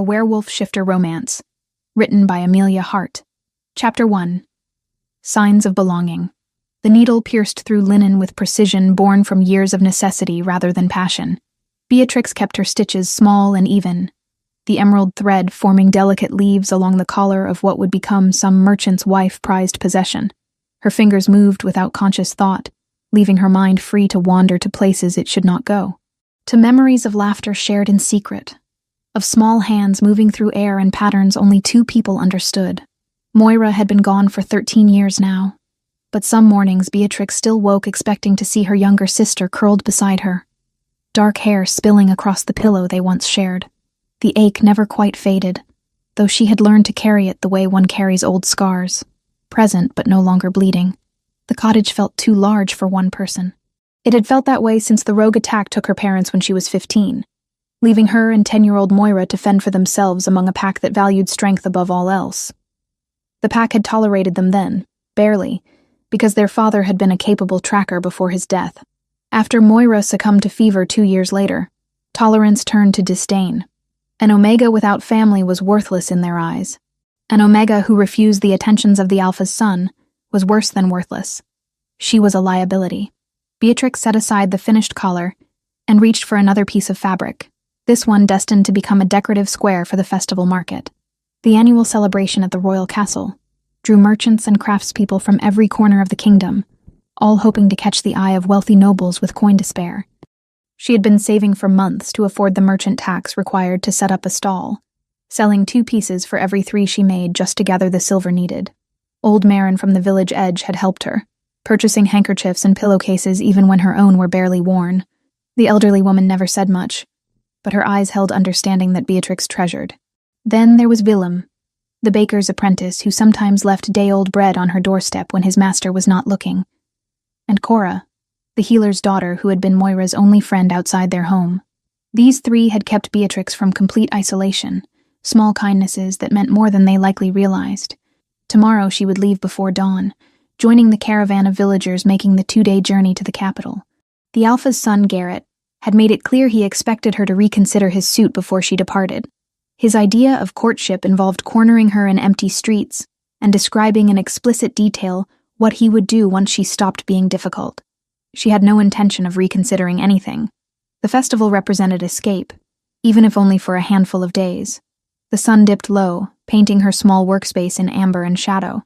A Werewolf Shifter Romance, written by Amelia Hart. Chapter 1. Signs of Belonging. The needle pierced through linen with precision born from years of necessity rather than passion. Beatrix kept her stitches small and even, the emerald thread forming delicate leaves along the collar of what would become some merchant's wife-prized possession. Her fingers moved without conscious thought, leaving her mind free to wander to places it should not go. To memories of laughter shared in secret, of small hands moving through air in patterns only two people understood. Moira had been gone for 13 years now, but some mornings Beatrix still woke expecting to see her younger sister curled beside her, dark hair spilling across the pillow they once shared. The ache never quite faded, though she had learned to carry it the way one carries old scars, present but no longer bleeding. The cottage felt too large for one person. It had felt that way since the rogue attack took her parents when she was 15, leaving her and 10-year-old Moira to fend for themselves among a pack that valued strength above all else. The pack had tolerated them then, barely, because their father had been a capable tracker before his death. After Moira succumbed to fever 2 years later, tolerance turned to disdain. An Omega without family was worthless in their eyes. An Omega who refused the attentions of the Alpha's son was worse than worthless. She was a liability. Beatrix set aside the finished collar and reached for another piece of fabric, this one destined to become a decorative square for the festival market. The annual celebration at the royal castle drew merchants and craftspeople from every corner of the kingdom, all hoping to catch the eye of wealthy nobles with coin to spare. She had been saving for months to afford the merchant tax required to set up a stall, selling 2 pieces for every 3 she made just to gather the silver needed. Old Marin from the village edge had helped her, purchasing handkerchiefs and pillowcases even when her own were barely worn. The elderly woman never said much, but her eyes held understanding that Beatrix treasured. Then there was Willem, the baker's apprentice who sometimes left day-old bread on her doorstep when his master was not looking, and Cora, the healer's daughter who had been Moira's only friend outside their home. These 3 had kept Beatrix from complete isolation, small kindnesses that meant more than they likely realized. Tomorrow she would leave before dawn, joining the caravan of villagers making the 2-day journey to the capital. The Alpha's son, Garrett, had made it clear he expected her to reconsider his suit before she departed. His idea of courtship involved cornering her in empty streets and describing in explicit detail what he would do once she stopped being difficult. She had no intention of reconsidering anything. The festival represented escape, even if only for a handful of days. The sun dipped low, painting her small workspace in amber and shadow.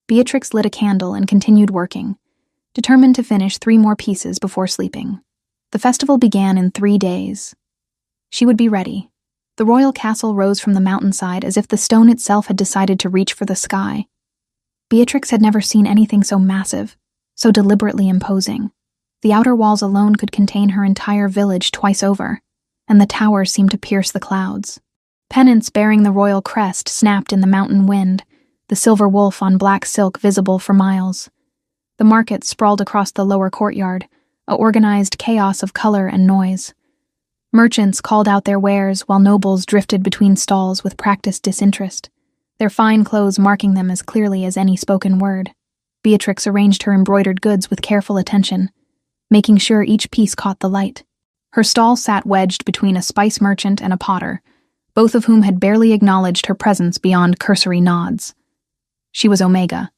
Beatrix lit a candle and continued working, determined to finish 3 more pieces before sleeping. The festival began in 3 days. She would be ready. The royal castle rose from the mountainside as if the stone itself had decided to reach for the sky. Beatrix had never seen anything so massive, so deliberately imposing. The outer walls alone could contain her entire village twice over, and the towers seemed to pierce the clouds. Pennants bearing the royal crest snapped in the mountain wind, the silver wolf on black silk visible for miles. The market sprawled across the lower courtyard, a organized chaos of color and noise. Merchants called out their wares while nobles drifted between stalls with practiced disinterest, their fine clothes marking them as clearly as any spoken word. Beatrix arranged her embroidered goods with careful attention, making sure each piece caught the light. Her stall sat wedged between a spice merchant and a potter, both of whom had barely acknowledged her presence beyond cursory nods. She was Omega.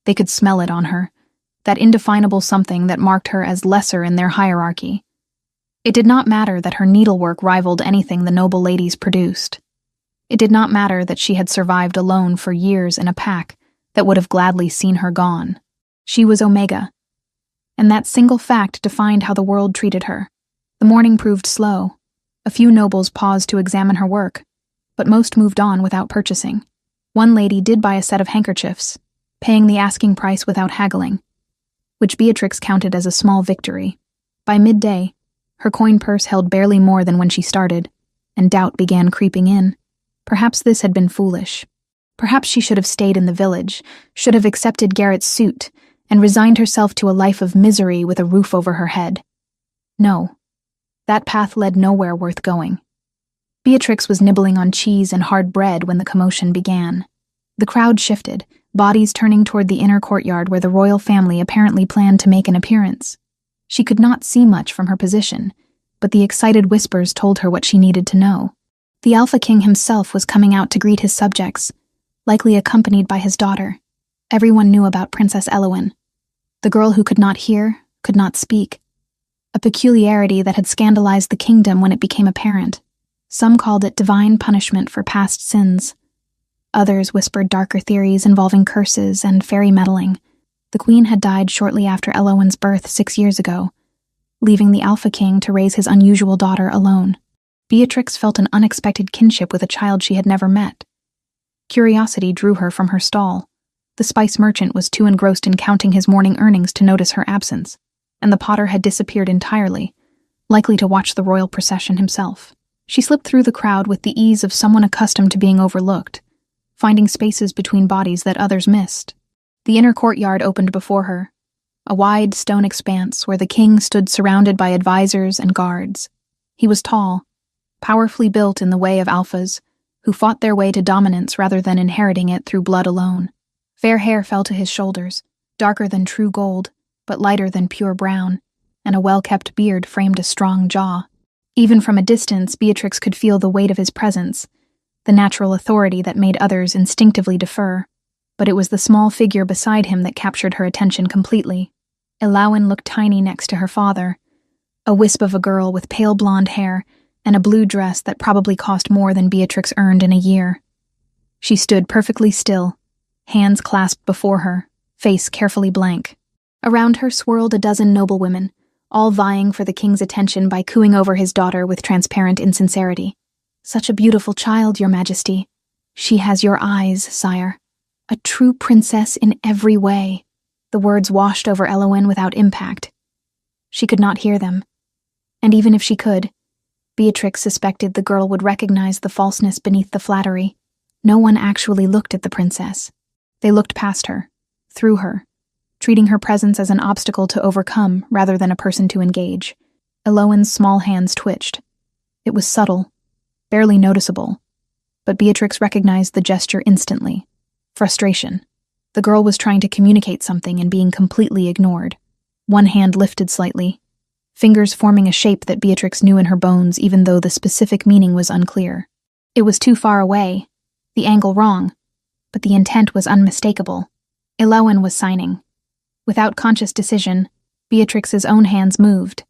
They could smell it on her, that indefinable something that marked her as lesser in their hierarchy. It did not matter that her needlework rivaled anything the noble ladies produced. It did not matter that she had survived alone for years in a pack that would have gladly seen her gone. She was Omega, and that single fact defined how the world treated her. The morning proved slow. A few nobles paused to examine her work, but most moved on without purchasing. One lady did buy a set of handkerchiefs, paying the asking price without haggling, which Beatrix counted as a small victory. By midday, her coin purse held barely more than when she started, and doubt began creeping in. Perhaps this had been foolish. Perhaps she should have stayed in the village, should have accepted Garrett's suit, and resigned herself to a life of misery with a roof over her head. No, that path led nowhere worth going. Beatrix was nibbling on cheese and hard bread when the commotion began. The crowd shifted, bodies turning toward the inner courtyard where the royal family apparently planned to make an appearance. She could not see much from her position, but the excited whispers told her what she needed to know. The Alpha King himself was coming out to greet his subjects, likely accompanied by his daughter. Everyone knew about Princess Elowen, the girl who could not hear, could not speak, a peculiarity that had scandalized the kingdom when it became apparent. Some called it divine punishment for past sins. Others whispered darker theories involving curses and fairy meddling. The queen had died shortly after Elowen's birth 6 years ago, leaving the Alpha King to raise his unusual daughter alone. Beatrix felt an unexpected kinship with a child she had never met. Curiosity drew her from her stall. The spice merchant was too engrossed in counting his morning earnings to notice her absence, and the potter had disappeared entirely, likely to watch the royal procession himself. She slipped through the crowd with the ease of someone accustomed to being overlooked, finding spaces between bodies that others missed. The inner courtyard opened before her, a wide stone expanse where the king stood surrounded by advisors and guards. He was tall, powerfully built in the way of alphas, who fought their way to dominance rather than inheriting it through blood alone. Fair hair fell to his shoulders, darker than true gold, but lighter than pure brown, and a well-kept beard framed a strong jaw. Even from a distance, Beatrix could feel the weight of his presence, the natural authority that made others instinctively defer. But it was the small figure beside him that captured her attention completely. Elowen looked tiny next to her father, a wisp of a girl with pale blonde hair and a blue dress that probably cost more than Beatrix earned in a year. She stood perfectly still, hands clasped before her, face carefully blank. Around her swirled a dozen noblewomen, all vying for the king's attention by cooing over his daughter with transparent insincerity. "Such a beautiful child, your majesty. She has your eyes, sire. A true princess in every way." The words washed over Elowen without impact. She could not hear them. And even if she could, Beatrix suspected the girl would recognize the falseness beneath the flattery. No one actually looked at the princess. They looked past her, through her, treating her presence as an obstacle to overcome rather than a person to engage. Elowen's small hands twitched. It was subtle, barely noticeable, but Beatrix recognized the gesture instantly. Frustration. The girl was trying to communicate something and being completely ignored. One hand lifted slightly, fingers forming a shape that Beatrix knew in her bones even though the specific meaning was unclear. It was too far away, the angle wrong, but the intent was unmistakable. Elowen was signing. Without conscious decision, Beatrix's own hands moved.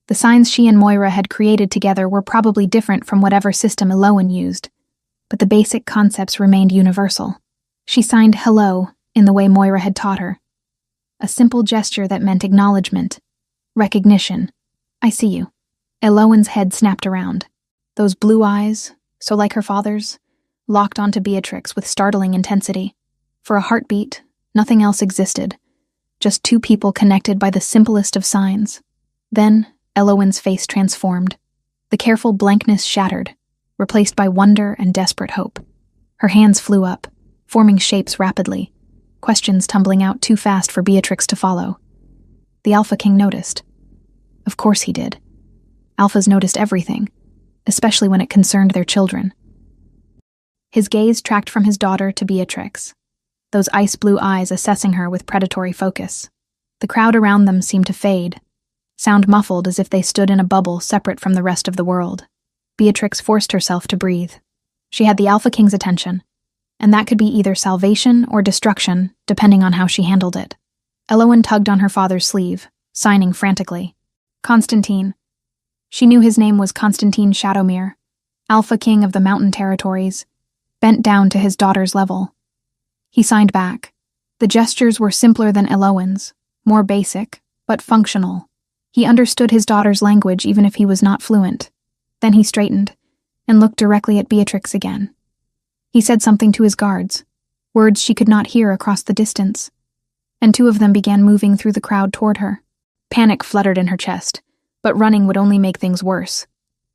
The signs she and Moira had created together were probably different from whatever system Elowen used, but the basic concepts remained universal. She signed hello in the way Moira had taught her. A simple gesture that meant acknowledgement, recognition. "I see you." Elowen's head snapped around. Those blue eyes, so like her father's, locked onto Beatrix with startling intensity. For a heartbeat, nothing else existed. Just two people connected by the simplest of signs. Then, Elowen's face transformed. The careful blankness shattered, replaced by wonder and desperate hope. Her hands flew up, forming shapes rapidly, questions tumbling out too fast for Beatrix to follow. The Alpha King noticed. Of course he did. Alphas noticed everything, especially when it concerned their children. His gaze tracked from his daughter to Beatrix, those ice-blue eyes assessing her with predatory focus. The crowd around them seemed to fade, sound muffled as if they stood in a bubble separate from the rest of the world. Beatrix forced herself to breathe. She had the Alpha King's attention, and that could be either salvation or destruction, depending on how she handled it. Elowen tugged on her father's sleeve, signing frantically. Constantine. She knew his name was Constantine Shadowmere, Alpha King of the Mountain Territories, bent down to his daughter's level. He signed back. The gestures were simpler than Elowen's, more basic, but functional. He understood his daughter's language even if he was not fluent. Then he straightened and looked directly at Beatrix again. He said something to his guards, words she could not hear across the distance, and two of them began moving through the crowd toward her. Panic fluttered in her chest, but running would only make things worse.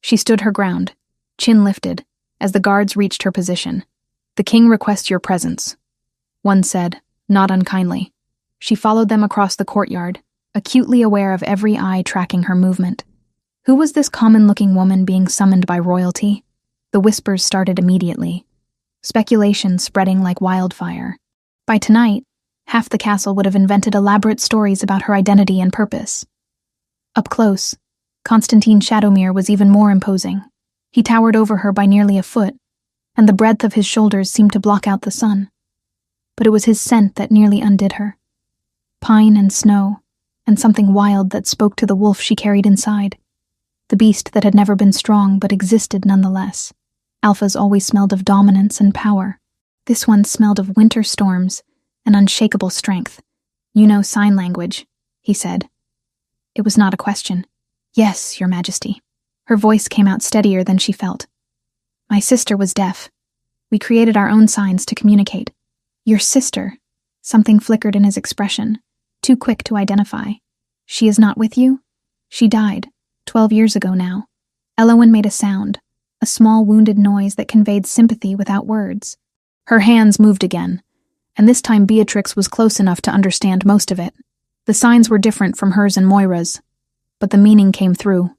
She stood her ground, chin lifted, as the guards reached her position. "The king requests your presence," one said, not unkindly. She followed them across the courtyard, acutely aware of every eye tracking her movement. Who was this common-looking woman being summoned by royalty? The whispers started immediately, speculation spreading like wildfire. By tonight, half the castle would have invented elaborate stories about her identity and purpose. Up close, Constantine Shadowmere was even more imposing. He towered over her by nearly a foot, and the breadth of his shoulders seemed to block out the sun. But it was his scent that nearly undid her. Pine and snow, and something wild that spoke to the wolf she carried inside. The beast that had never been strong but existed nonetheless. Alphas always smelled of dominance and power. This one smelled of winter storms and unshakable strength. "You know sign language," he said. It was not a question. "Yes, Your Majesty." Her voice came out steadier than she felt. "My sister was deaf. We created our own signs to communicate." "Your sister?" Something flickered in his expression, too quick to identify. "She is not with you?" "She died, 12 years ago now." Elowen made a sound, a small wounded noise that conveyed sympathy without words. Her hands moved again, and this time Beatrix was close enough to understand most of it. The signs were different from hers and Moira's, but the meaning came through.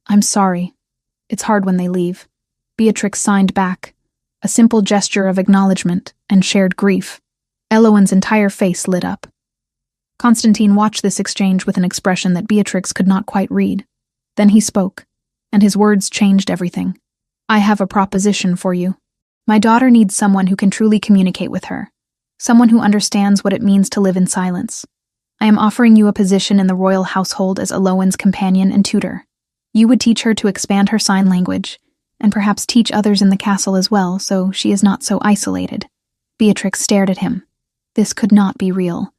"I'm sorry. It's hard when they leave." Beatrix signed back, a simple gesture of acknowledgement and shared grief. Elowen's entire face lit up. Constantine watched this exchange with an expression that Beatrix could not quite read. Then he spoke, and his words changed everything. "I have a proposition for you. My daughter needs someone who can truly communicate with her, someone who understands what it means to live in silence. I am offering you a position in the royal household as Elowen's companion and tutor. You would teach her to expand her sign language, and perhaps teach others in the castle as well, so she is not so isolated." Beatrix stared at him. This could not be real.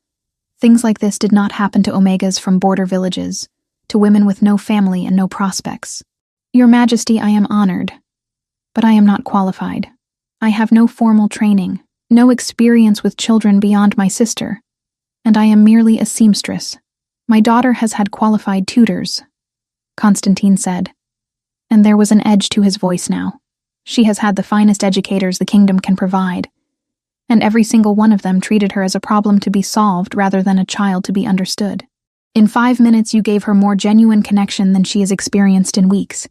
Things like this did not happen to Omegas from border villages, to women with no family and no prospects. "Your Majesty, I am honored, but I am not qualified. I have no formal training, no experience with children beyond my sister, and I am merely a seamstress. My daughter has had qualified tutors," Constantine said, and there was an edge to his voice now. "She has had the finest educators the kingdom can provide, and every single one of them treated her as a problem to be solved rather than a child to be understood. In 5 minutes you gave her more genuine connection than she has experienced in weeks.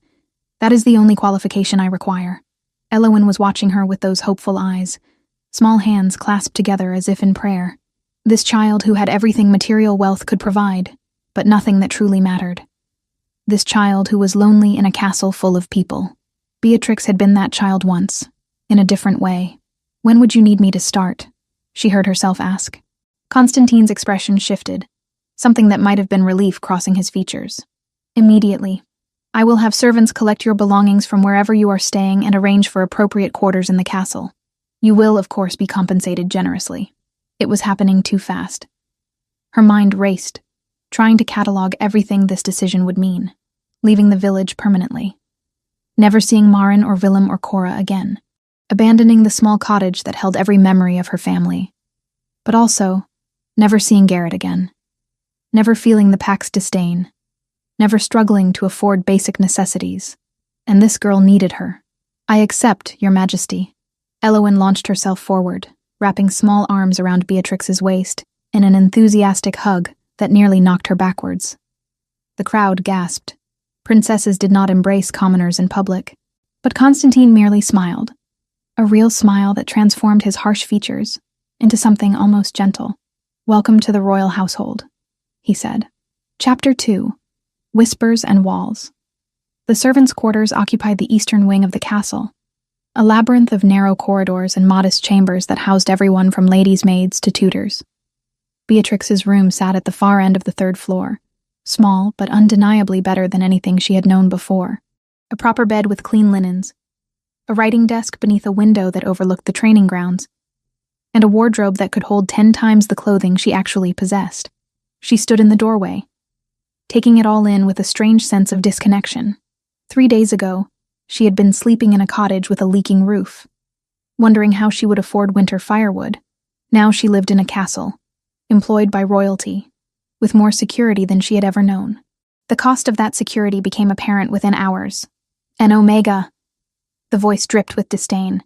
That is the only qualification I require." Elowen was watching her with those hopeful eyes, small hands clasped together as if in prayer. This child who had everything material wealth could provide, but nothing that truly mattered. This child who was lonely in a castle full of people. Beatrix had been that child once, in a different way. "When would you need me to start?" she heard herself ask. Constantine's expression shifted, something that might have been relief crossing his features. "Immediately. I will have servants collect your belongings from wherever you are staying and arrange for appropriate quarters in the castle. You will, of course, be compensated generously." It was happening too fast. Her mind raced, trying to catalog everything this decision would mean. Leaving the village permanently. Never seeing Marin or Willem or Cora again. Abandoning the small cottage that held every memory of her family. But also, never seeing Garrett again. Never feeling the pack's disdain. Never struggling to afford basic necessities. And this girl needed her. "I accept, Your Majesty." Elowen launched herself forward, wrapping small arms around Beatrix's waist in an enthusiastic hug that nearly knocked her backwards. The crowd gasped. Princesses did not embrace commoners in public, but Constantine merely smiled. A real smile that transformed his harsh features into something almost gentle. "Welcome to the royal household," he said. Chapter 2. Whispers and Walls. The servants' quarters occupied the eastern wing of the castle, a labyrinth of narrow corridors and modest chambers that housed everyone from ladies' maids to tutors. Beatrix's room sat at the far end of the 3rd floor, small but undeniably better than anything she had known before. A proper bed with clean linens, a writing desk beneath a window that overlooked the training grounds, and a wardrobe that could hold 10 times the clothing she actually possessed. She stood in the doorway, taking it all in with a strange sense of disconnection. 3 days ago, she had been sleeping in a cottage with a leaking roof, wondering how she would afford winter firewood. Now she lived in a castle, employed by royalty, with more security than she had ever known. The cost of that security became apparent within hours. "An Omega." The voice dripped with disdain.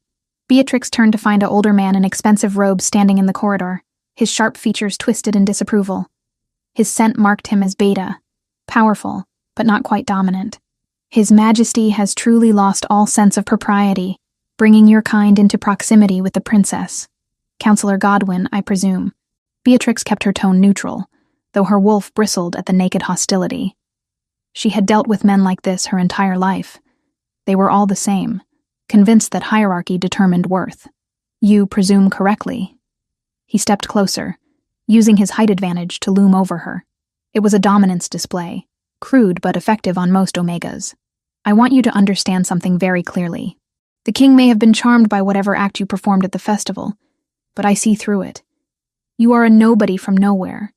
Beatrix turned to find an older man in expensive robes standing in the corridor, his sharp features twisted in disapproval. His scent marked him as beta, powerful, but not quite dominant. "His Majesty has truly lost all sense of propriety, bringing your kind into proximity with the princess. Counselor Godwin, I presume." Beatrix kept her tone neutral, though her wolf bristled at the naked hostility. She had dealt with men like this her entire life, They were all the same, convinced that hierarchy determined worth. You presume correctly. He stepped closer, using his height advantage to loom over her. It was a dominance display, crude but effective on most Omegas. I want you to understand something very clearly. The king may have been charmed by whatever act you performed at the festival, but I see through it. You are a nobody from nowhere,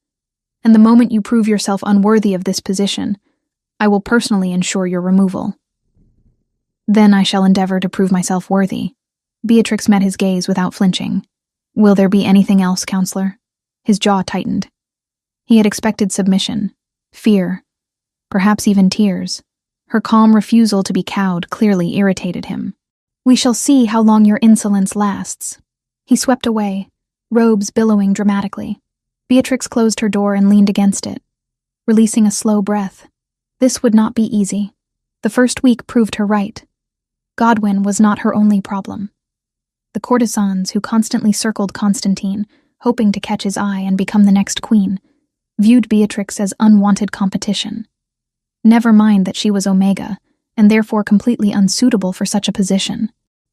and the moment you prove yourself unworthy of this position, I will personally ensure your removal. Then I shall endeavor to prove myself worthy. Beatrix met his gaze without flinching. Will there be anything else, counselor? His jaw tightened. He had expected submission, fear, perhaps even tears. Her calm refusal to be cowed clearly irritated him. We shall see how long your insolence lasts. He swept away, robes billowing dramatically. Beatrix closed her door and leaned against it, releasing a slow breath. This would not be easy. The first week proved her right. Godwin was not her only problem. The courtesans who constantly circled Constantine, hoping to catch his eye and become the next queen, viewed Beatrix as unwanted competition. Never mind that she was Omega, and therefore completely unsuitable for such a position.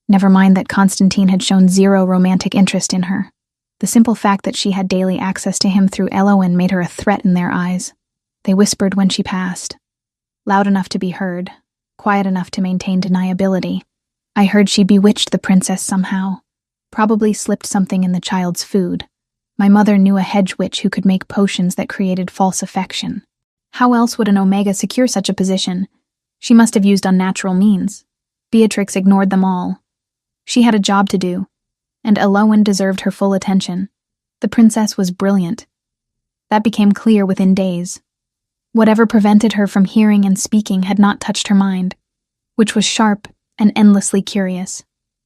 Never mind that Constantine had shown zero romantic interest in her. The simple fact that she had daily access to him through Elowen made her a threat in their eyes. They whispered when she passed, loud enough to be heard, quiet enough to maintain deniability. I heard she bewitched the princess somehow, probably slipped something in the child's food. My mother knew a hedge witch who could make potions that created false affection. How else would an Omega secure such a position? She must have used unnatural means. Beatrix ignored them all. She had a job to do, and Elowen deserved her full attention. The princess was brilliant. That became clear within days. Whatever prevented her from hearing and speaking had not touched her mind, which was sharp and endlessly curious.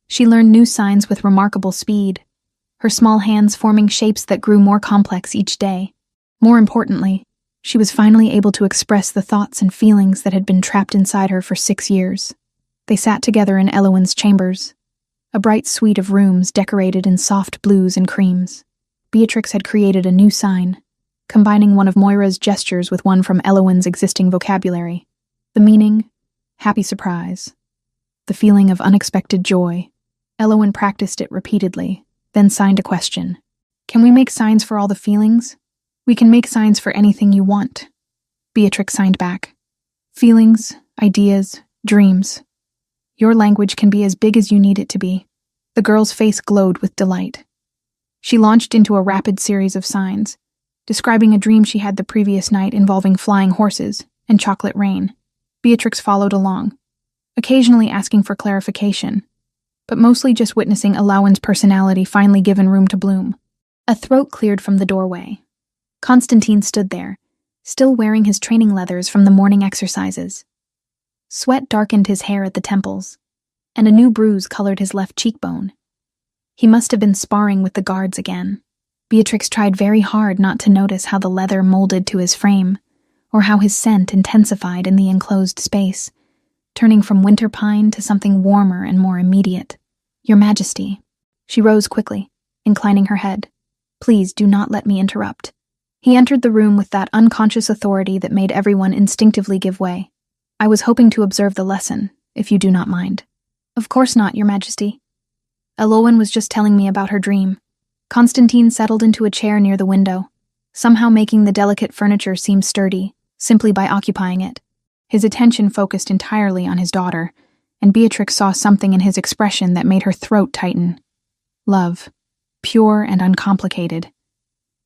She learned new signs with remarkable speed, her small hands forming shapes that grew more complex each day. More importantly, she was finally able to express the thoughts and feelings that had been trapped inside her for 6 years. They sat together in Elowen's chambers, a bright suite of rooms decorated in soft blues and creams. Beatrix had created a new sign, combining one of Moira's gestures with one from Elowen's existing vocabulary. The meaning, happy surprise. The feeling of unexpected joy. Elowen practiced it repeatedly, then signed a question. Can we make signs for all the feelings? We can make signs for anything you want. Beatrix signed back. Feelings, ideas, dreams. Your language can be as big as you need it to be. The girl's face glowed with delight. She launched into a rapid series of signs, describing a dream she had the previous night involving flying horses and chocolate rain. Beatrix followed along, occasionally asking for clarification, but mostly just witnessing Elowen's personality finally given room to bloom. A throat cleared from the doorway. Constantine stood there, still wearing his training leathers from the morning exercises. Sweat darkened his hair at the temples, and a new bruise colored his left cheekbone. He must have been sparring with the guards again. Beatrix tried very hard not to notice how the leather molded to his frame, or how his scent intensified in the enclosed space, turning from winter pine to something warmer and more immediate. Your Majesty. She rose quickly, inclining her head. Please do not let me interrupt. He entered the room with that unconscious authority that made everyone instinctively give way. I was hoping to observe the lesson, if you do not mind. Of course not, Your Majesty. Elowen was just telling me about her dream. Constantine settled into a chair near the window, somehow making the delicate furniture seem sturdy, simply by occupying it. His attention focused entirely on his daughter, and Beatrix saw something in his expression that made her throat tighten. Love, pure and uncomplicated.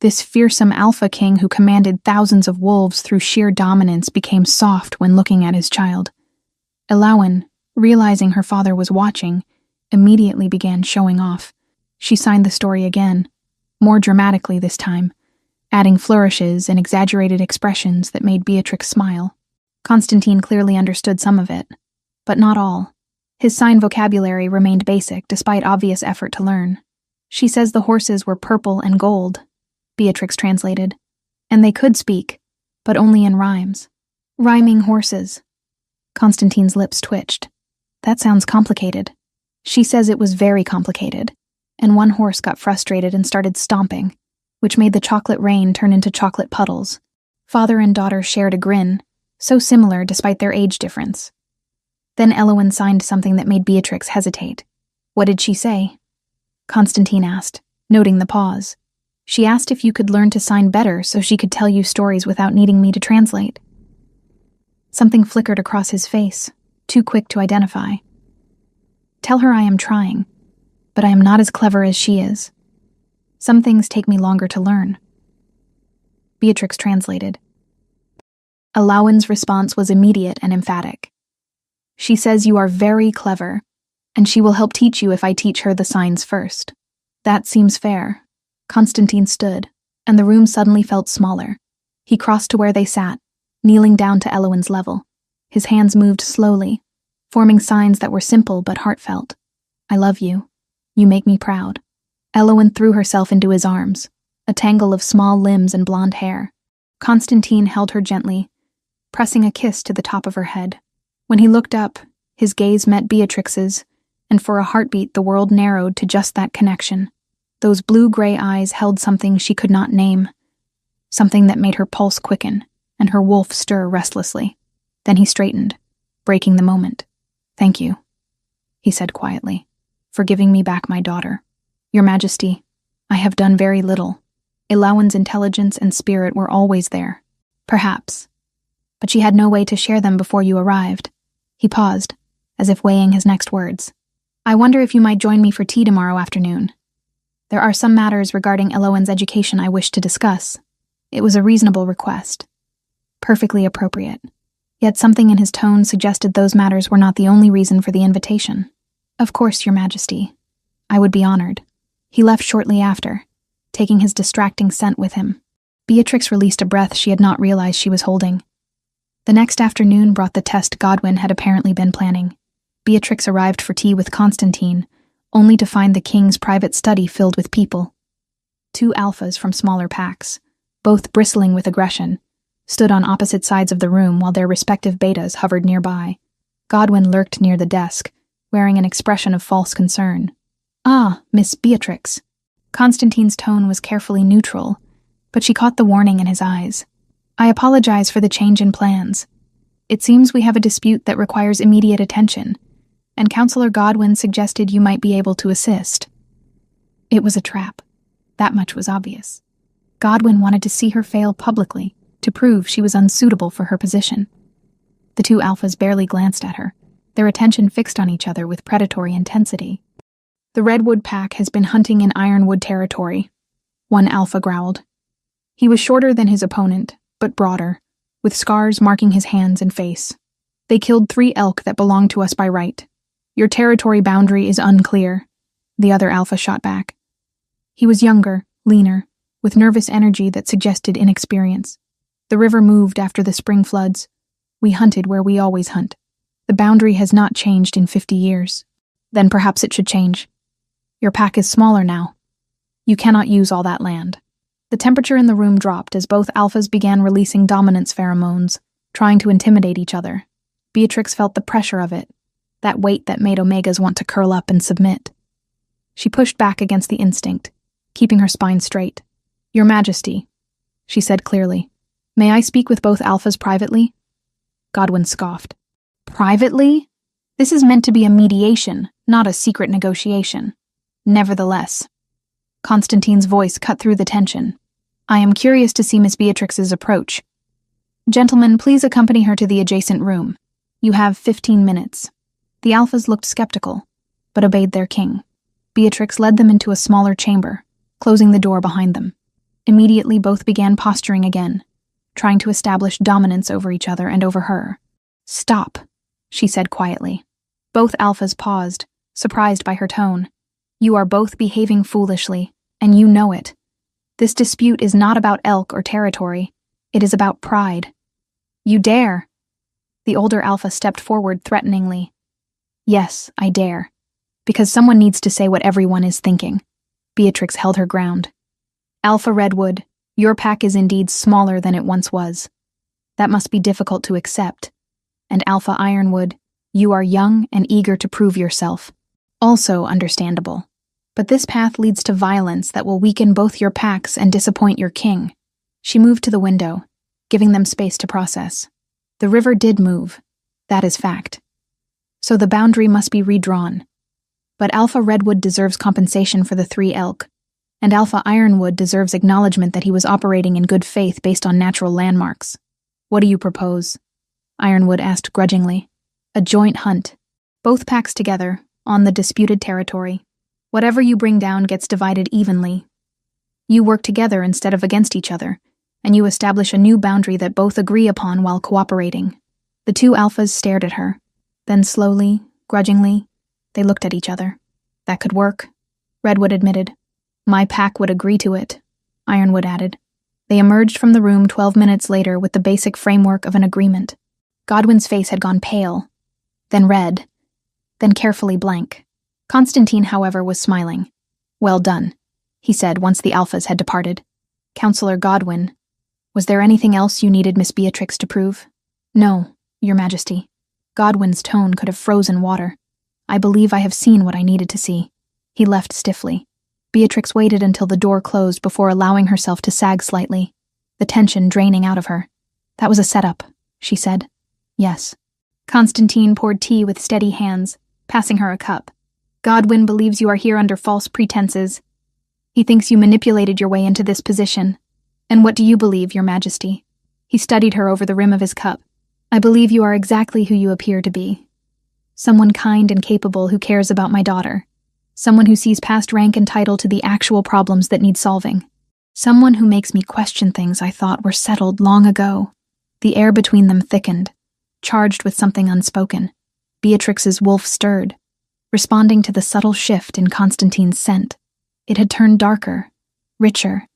This fearsome alpha king who commanded thousands of wolves through sheer dominance became soft when looking at his child. Elowen, realizing her father was watching, immediately began showing off. She signed the story again, more dramatically this time, adding flourishes and exaggerated expressions that made Beatrix smile. Constantine clearly understood some of it, but not all. His sign vocabulary remained basic despite obvious effort to learn. She says the horses were purple and gold, Beatrix translated, and they could speak, but only in rhymes. Rhyming horses. Constantine's lips twitched. That sounds complicated. She says it was very complicated, and one horse got frustrated and started stomping, which made the chocolate rain turn into chocolate puddles. Father and daughter shared a grin, so similar despite their age difference. Then Elowen signed something that made Beatrix hesitate. What did she say? Constantine asked, noting the pause. She asked if you could learn to sign better so she could tell you stories without needing me to translate. Something flickered across his face, too quick to identify. Tell her I am trying, but I am not as clever as she is. Some things take me longer to learn. Beatrix translated. Elowen's response was immediate and emphatic. She says you are very clever, and she will help teach you if I teach her the signs first. That seems fair. Constantine stood, and the room suddenly felt smaller. He crossed to where they sat, kneeling down to Elowen's level. His hands moved slowly, forming signs that were simple but heartfelt. I love you. You make me proud. Elowen threw herself into his arms, a tangle of small limbs and blonde hair. Constantine held her gently, pressing a kiss to the top of her head. When he looked up, his gaze met Beatrix's, and for a heartbeat the world narrowed to just that connection. Those blue-gray eyes held something she could not name, something that made her pulse quicken and her wolf stir restlessly. Then he straightened, breaking the moment. Thank you, he said quietly, for giving me back my daughter. Your Majesty, I have done very little. Elowen's intelligence and spirit were always there, perhaps, but she had no way to share them before you arrived. He paused, as if weighing his next words. I wonder if you might join me for tea tomorrow afternoon. There are some matters regarding Elowen's education I wish to discuss. It was a reasonable request. Perfectly appropriate. Yet something in his tone suggested those matters were not the only reason for the invitation. Of course, Your Majesty. I would be honored. He left shortly after, taking his distracting scent with him. Beatrix released a breath she had not realized she was holding. The next afternoon brought the test Godwin had apparently been planning. Beatrix arrived for tea with Constantine, only to find the king's private study filled with people. 2 alphas from smaller packs, both bristling with aggression, stood on opposite sides of the room while their respective betas hovered nearby. Godwin lurked near the desk, wearing an expression of false concern. Ah, Miss Beatrix. Constantine's tone was carefully neutral, but she caught the warning in his eyes. I apologize for the change in plans. It seems we have a dispute that requires immediate attention, and Counselor Godwin suggested you might be able to assist. It was a trap. That much was obvious. Godwin wanted to see her fail publicly, to prove she was unsuitable for her position. The 2 alphas barely glanced at her, their attention fixed on each other with predatory intensity. The Redwood pack has been hunting in Ironwood territory, one alpha growled. He was shorter than his opponent, but broader, with scars marking his hands and face. They killed 3 elk that belonged to us by right. Your territory boundary is unclear, the other alpha shot back. He was younger, leaner, with nervous energy that suggested inexperience. The river moved after the spring floods. We hunted where we always hunt. The boundary has not changed in 50 years. Then perhaps it should change. Your pack is smaller now. You cannot use all that land. The temperature in the room dropped as both alphas began releasing dominance pheromones, trying to intimidate each other. Beatrix felt the pressure of it, that weight that made omegas want to curl up and submit. She pushed back against the instinct, keeping her spine straight. Your Majesty, she said clearly, may I speak with both alphas privately? Godwin scoffed. Privately? This is meant to be a mediation, not a secret negotiation. Nevertheless, Constantine's voice cut through the tension. I am curious to see Miss Beatrix's approach. Gentlemen, please accompany her to the adjacent room. You have 15 minutes. The alphas looked skeptical, but obeyed their king. Beatrix led them into a smaller chamber, closing the door behind them. Immediately both began posturing again, trying to establish dominance over each other and over her. Stop, she said quietly. Both alphas paused, surprised by her tone. You are both behaving foolishly, and you know it. This dispute is not about elk or territory. It is about pride. You dare. The older alpha stepped forward threateningly. Yes, I dare. Because someone needs to say what everyone is thinking. Beatrix held her ground. Alpha Redwood, your pack is indeed smaller than it once was. That must be difficult to accept. And Alpha Ironwood, you are young and eager to prove yourself. Also understandable. But this path leads to violence that will weaken both your packs and disappoint your king. She moved to the window, giving them space to process. The river did move. That is fact. So the boundary must be redrawn. But Alpha Redwood deserves compensation for the 3 elk, and Alpha Ironwood deserves acknowledgement that he was operating in good faith based on natural landmarks. What do you propose? Ironwood asked grudgingly. A joint hunt. Both packs together, on the disputed territory. Whatever you bring down gets divided evenly. You work together instead of against each other, and you establish a new boundary that both agree upon while cooperating. The 2 alphas stared at her. Then slowly, grudgingly, they looked at each other. That could work, Redwood admitted. My pack would agree to it, Ironwood added. They emerged from the room 12 minutes later with the basic framework of an agreement. Godwin's face had gone pale, then red, then carefully blank. Constantine, however, was smiling. Well done, he said once the alphas had departed. Counselor Godwin, was there anything else you needed Miss Beatrix to prove? No, Your Majesty. Godwin's tone could have frozen water. I believe I have seen what I needed to see. He left stiffly. Beatrix waited until the door closed before allowing herself to sag slightly, the tension draining out of her. That was a setup, she said. Yes. Constantine poured tea with steady hands, passing her a cup. Godwin believes you are here under false pretenses. He thinks you manipulated your way into this position. And what do you believe, Your Majesty? He studied her over the rim of his cup. I believe you are exactly who you appear to be. Someone kind and capable who cares about my daughter. Someone who sees past rank and title to the actual problems that need solving. Someone who makes me question things I thought were settled long ago. The air between them thickened, charged with something unspoken. Beatrix's wolf stirred, responding to the subtle shift in Constantine's scent. It had turned darker, richer,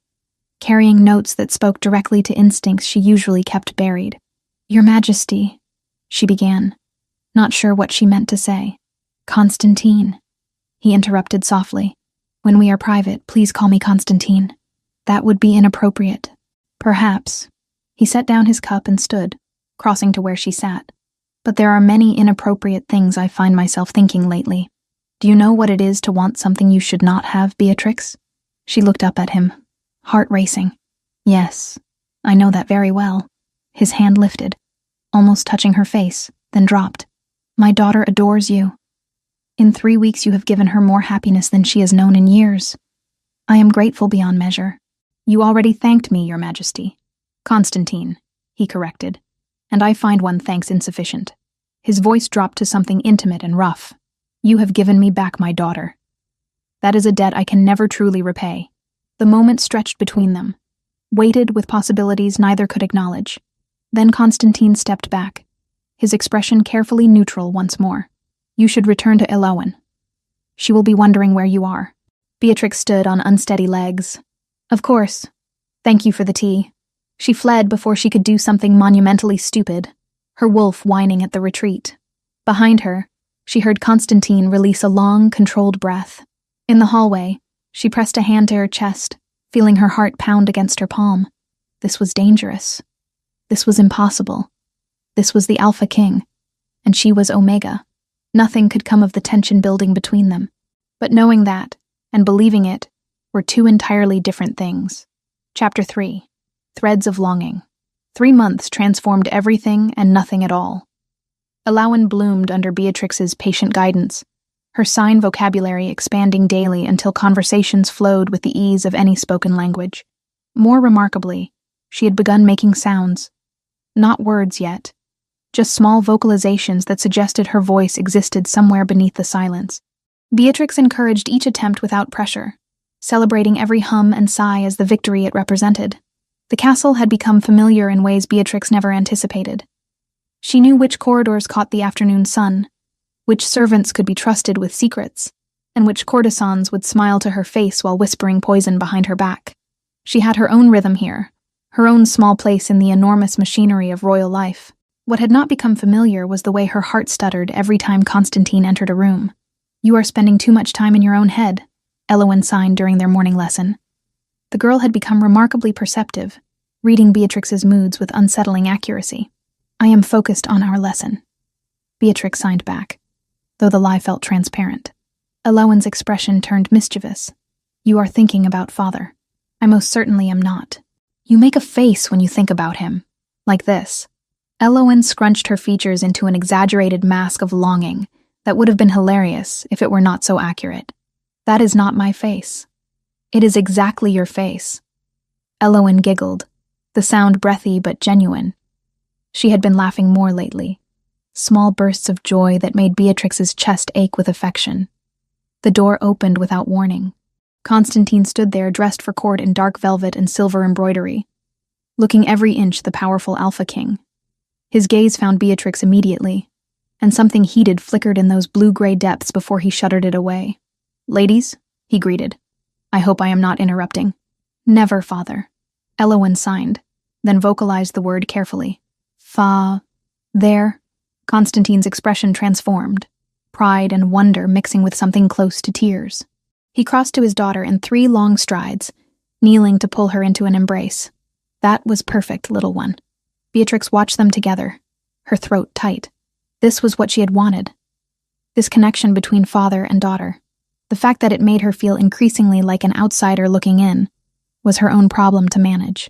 carrying notes that spoke directly to instincts she usually kept buried. Your Majesty, she began, not sure what she meant to say. Constantine, he interrupted softly. When we are private, please call me Constantine. That would be inappropriate. Perhaps. He set down his cup and stood, crossing to where she sat. But there are many inappropriate things I find myself thinking lately. Do you know what it is to want something you should not have, Beatrix? She looked up at him, heart racing. Yes, I know that very well. His hand lifted, almost touching her face, then dropped. My daughter adores you. In 3 weeks you have given her more happiness than she has known in years. I am grateful beyond measure. You already thanked me, Your Majesty. Constantine, he corrected, and I find one thanks insufficient. His voice dropped to something intimate and rough. You have given me back my daughter. That is a debt I can never truly repay. The moment stretched between them, weighted with possibilities neither could acknowledge. Then Constantine stepped back, his expression carefully neutral once more. You should return to Elowen. She will be wondering where you are. Beatrix stood on unsteady legs. Of course. Thank you for the tea. She fled before she could do something monumentally stupid, her wolf whining at the retreat. Behind her, she heard Constantine release a long, controlled breath. In the hallway, she pressed a hand to her chest, feeling her heart pound against her palm. This was dangerous. This was impossible. This was the Alpha King, and she was Omega. Nothing could come of the tension building between them. But knowing that, and believing it, were 2 entirely different things. Chapter 3. Threads of Longing. 3 months transformed everything and nothing at all. Elowen bloomed under Beatrix's patient guidance, her sign vocabulary expanding daily until conversations flowed with the ease of any spoken language. More remarkably, she had begun making sounds. Not words yet, just small vocalizations that suggested her voice existed somewhere beneath the silence. Beatrix encouraged each attempt without pressure, celebrating every hum and sigh as the victory it represented. The castle had become familiar in ways Beatrix never anticipated. She knew which corridors caught the afternoon sun, which servants could be trusted with secrets, and which courtesans would smile to her face while whispering poison behind her back. She had her own rhythm here, her own small place in the enormous machinery of royal life. What had not become familiar was the way her heart stuttered every time Constantine entered a room. You are spending too much time in your own head, Elowen signed during their morning lesson. The girl had become remarkably perceptive, reading Beatrix's moods with unsettling accuracy. I am focused on our lesson. Beatrix signed back, though the lie felt transparent. Elowen's expression turned mischievous. You are thinking about father. I most certainly am not. You make a face when you think about him. Like this. Elowen scrunched her features into an exaggerated mask of longing, That would have been hilarious if it were not so accurate. That is not my face. It is exactly your face. Elowen giggled, the sound breathy but genuine. She had been laughing more lately. Small bursts of joy that made Beatrix's chest ache with affection. The door opened without warning. Constantine stood there dressed for court in dark velvet and silver embroidery, looking every inch the powerful Alpha King. His gaze found Beatrix immediately, and something heated flickered in those blue-gray depths before he shuttered it away. "Ladies," he greeted. "I hope I am not interrupting." "Never, father." Elowen signed, then vocalized the word carefully. There. Constantine's expression transformed, pride and wonder mixing with something close to tears. He crossed to his daughter in 3 long strides, kneeling to pull her into an embrace. That was perfect, little one. Beatrix watched them together, her throat tight. This was what she had wanted. This connection between father and daughter. The fact that it made her feel increasingly like an outsider looking in was her own problem to manage.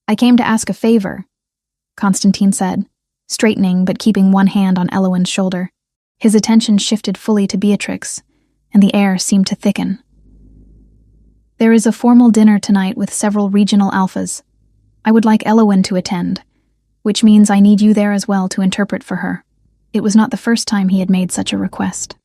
"I came to ask a favor," Constantine said, straightening but keeping one hand on Elowen's shoulder. His attention shifted fully to Beatrix, and the air seemed to thicken. "There is a formal dinner tonight with several regional alphas. I would like Elowen to attend, which means I need you there as well to interpret for her." It was not the first time he had made such a request.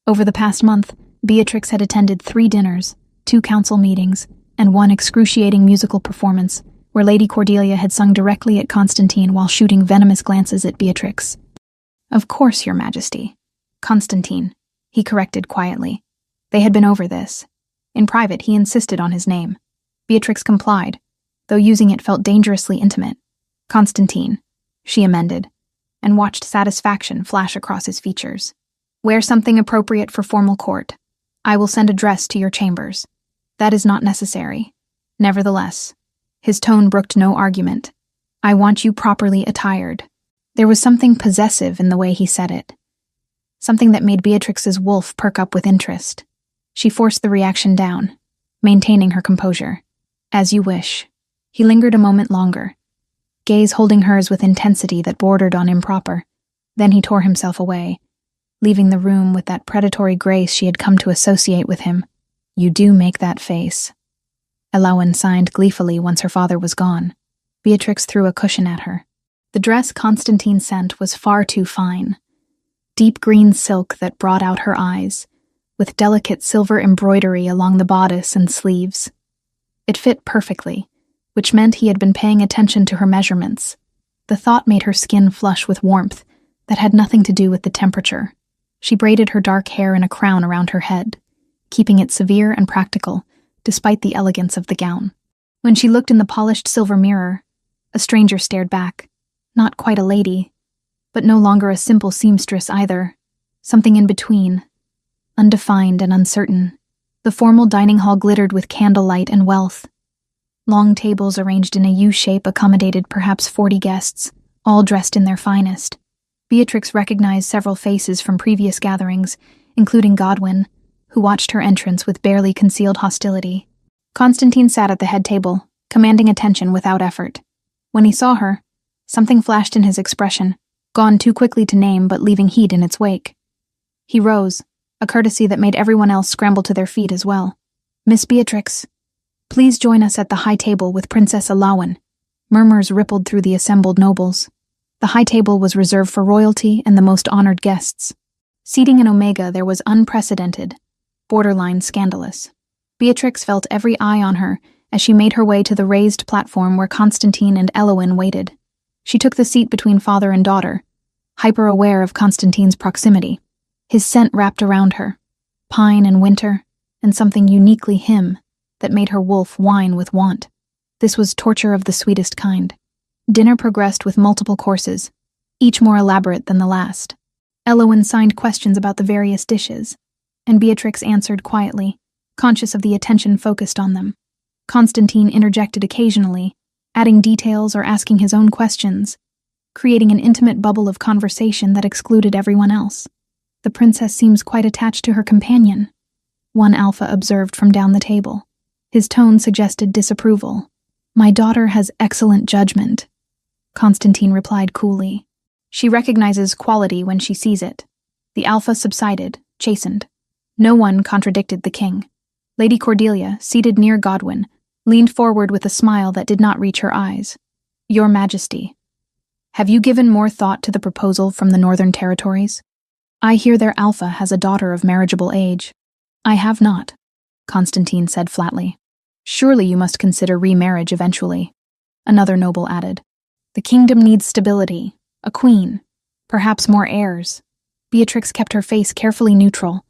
Over the past month, Beatrix had attended 3 dinners, 2 council meetings, and 1 excruciating musical performance, where Lady Cordelia had sung directly at Constantine while shooting venomous glances at Beatrix. "Of course, Your Majesty." "Constantine," he corrected quietly. They had been over this. In private, he insisted on his name. Beatrix complied, though using it felt dangerously intimate. "Constantine," she amended, and watched satisfaction flash across his features. "Wear something appropriate for formal court. I will send a dress to your chambers." "That is not necessary." Nevertheless, his tone brooked no argument. "I want you properly attired." There was something possessive in the way he said it. Something that made Beatrix's wolf perk up with interest. She forced the reaction down, maintaining her composure. "As you wish." He lingered a moment longer, gaze holding hers with intensity that bordered on improper. Then he tore himself away, leaving the room with that predatory grace she had come to associate with him. "You do make that face." Elowen sighed gleefully once her father was gone. Beatrix threw a cushion at her. The dress Constantine sent was far too fine. Deep green silk that brought out her eyes, with delicate silver embroidery along the bodice and sleeves. It fit perfectly, which meant he had been paying attention to her measurements. The thought made her skin flush with warmth that had nothing to do with the temperature. She braided her dark hair in a crown around her head, keeping it severe and practical, despite the elegance of the gown. When she looked in the polished silver mirror, a stranger stared back. Not quite a lady, but no longer a simple seamstress either. Something in between, undefined and uncertain. The formal dining hall glittered with candlelight and wealth. Long tables arranged in a U-shape accommodated perhaps 40 guests, all dressed in their finest. Beatrix recognized several faces from previous gatherings, including Godwin, who watched her entrance with barely concealed hostility. Constantine sat at the head table, commanding attention without effort. When he saw her, something flashed in his expression, gone too quickly to name but leaving heat in its wake. He rose, a courtesy that made everyone else scramble to their feet as well. "Miss Beatrix, please join us at the high table with Princess Elowen." Murmurs rippled through the assembled nobles. The high table was reserved for royalty and the most honored guests. Seating in Omega there was unprecedented, borderline scandalous. Beatrix felt every eye on her as she made her way to the raised platform where Constantine and Elowen waited. She took the seat between father and daughter, hyper-aware of Constantine's proximity. His scent wrapped around her, pine and winter, and something uniquely him that made her wolf whine with want. This was torture of the sweetest kind. Dinner progressed with multiple courses, each more elaborate than the last. Elowen signed questions about the various dishes, and Beatrix answered quietly, conscious of the attention focused on them. Constantine interjected occasionally, adding details or asking his own questions, creating an intimate bubble of conversation that excluded everyone else. "The princess seems quite attached to her companion," one alpha observed from down the table. His tone suggested disapproval. "My daughter has excellent judgment," Constantine replied coolly. "She recognizes quality when she sees it." The Alpha subsided, chastened. No one contradicted the king. Lady Cordelia, seated near Godwin, leaned forward with a smile that did not reach her eyes. Your Majesty, have you given more thought to the proposal from the Northern Territories? I hear their Alpha has a daughter of marriageable age. I have not, Constantine said flatly. Surely you must consider remarriage eventually. Another noble added. The kingdom needs stability, a queen, perhaps more heirs. Beatrix kept her face carefully neutral,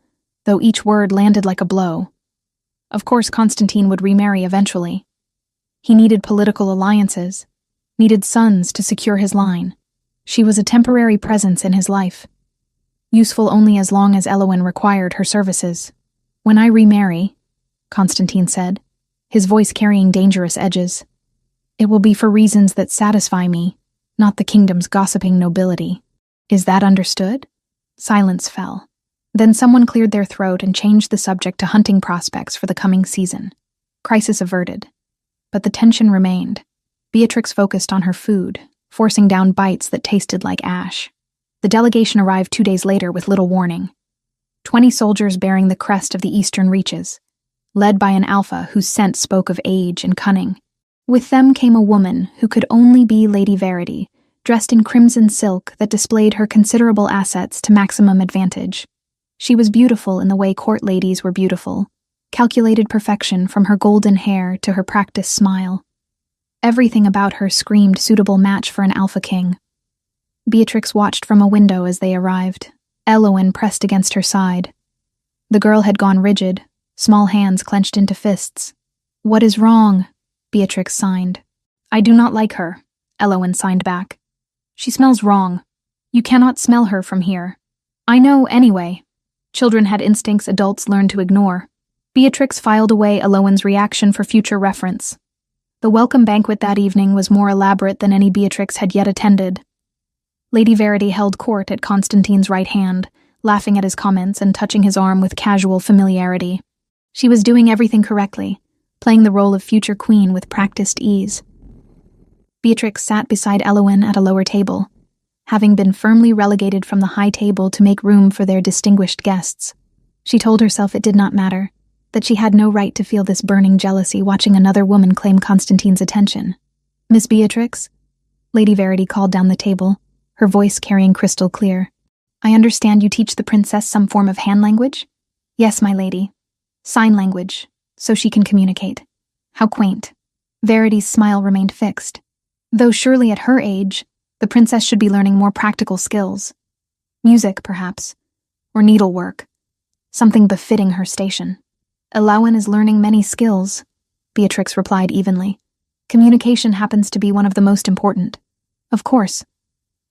though each word landed like a blow. Of course Constantine would remarry eventually. He needed political alliances, needed sons to secure his line. She was a temporary presence in his life, useful only as long as Elowen required her services. When I remarry, Constantine said, his voice carrying dangerous edges, it will be for reasons that satisfy me, not the kingdom's gossiping nobility. Is that understood? Silence fell. Then someone cleared their throat and changed the subject to hunting prospects for the coming season. Crisis averted. But the tension remained. Beatrix focused on her food, forcing down bites that tasted like ash. The delegation arrived 2 days later with little warning. 20 soldiers bearing the crest of the eastern reaches, led by an Alpha whose scent spoke of age and cunning. With them came a woman who could only be Lady Verity, dressed in crimson silk that displayed her considerable assets to maximum advantage. She was beautiful in the way court ladies were beautiful, calculated perfection from her golden hair to her practiced smile. Everything about her screamed suitable match for an Alpha king. Beatrix watched from a window as they arrived, Elowen pressed against her side. The girl had gone rigid, small hands clenched into fists. What is wrong? Beatrix signed. I do not like her, Elowen signed back. She smells wrong. You cannot smell her from here. I know anyway. Children had instincts adults learned to ignore. Beatrix filed away Elowen's reaction for future reference. The welcome banquet that evening was more elaborate than any Beatrix had yet attended. Lady Verity held court at Constantine's right hand, laughing at his comments and touching his arm with casual familiarity. She was doing everything correctly, playing the role of future queen with practiced ease. Beatrix sat beside Elowen at a lower table, having been firmly relegated from the high table to make room for their distinguished guests. She told herself it did not matter, that she had no right to feel this burning jealousy watching another woman claim Constantine's attention. Miss Beatrix? Lady Verity called down the table, her voice carrying crystal clear. I understand you teach the princess some form of hand language? Yes, my lady. Sign language, so she can communicate. How quaint. Verity's smile remained fixed. Though surely at her age, the princess should be learning more practical skills. Music, perhaps, or needlework. Something befitting her station. Elowen is learning many skills, Beatrix replied evenly. Communication happens to be one of the most important. Of course.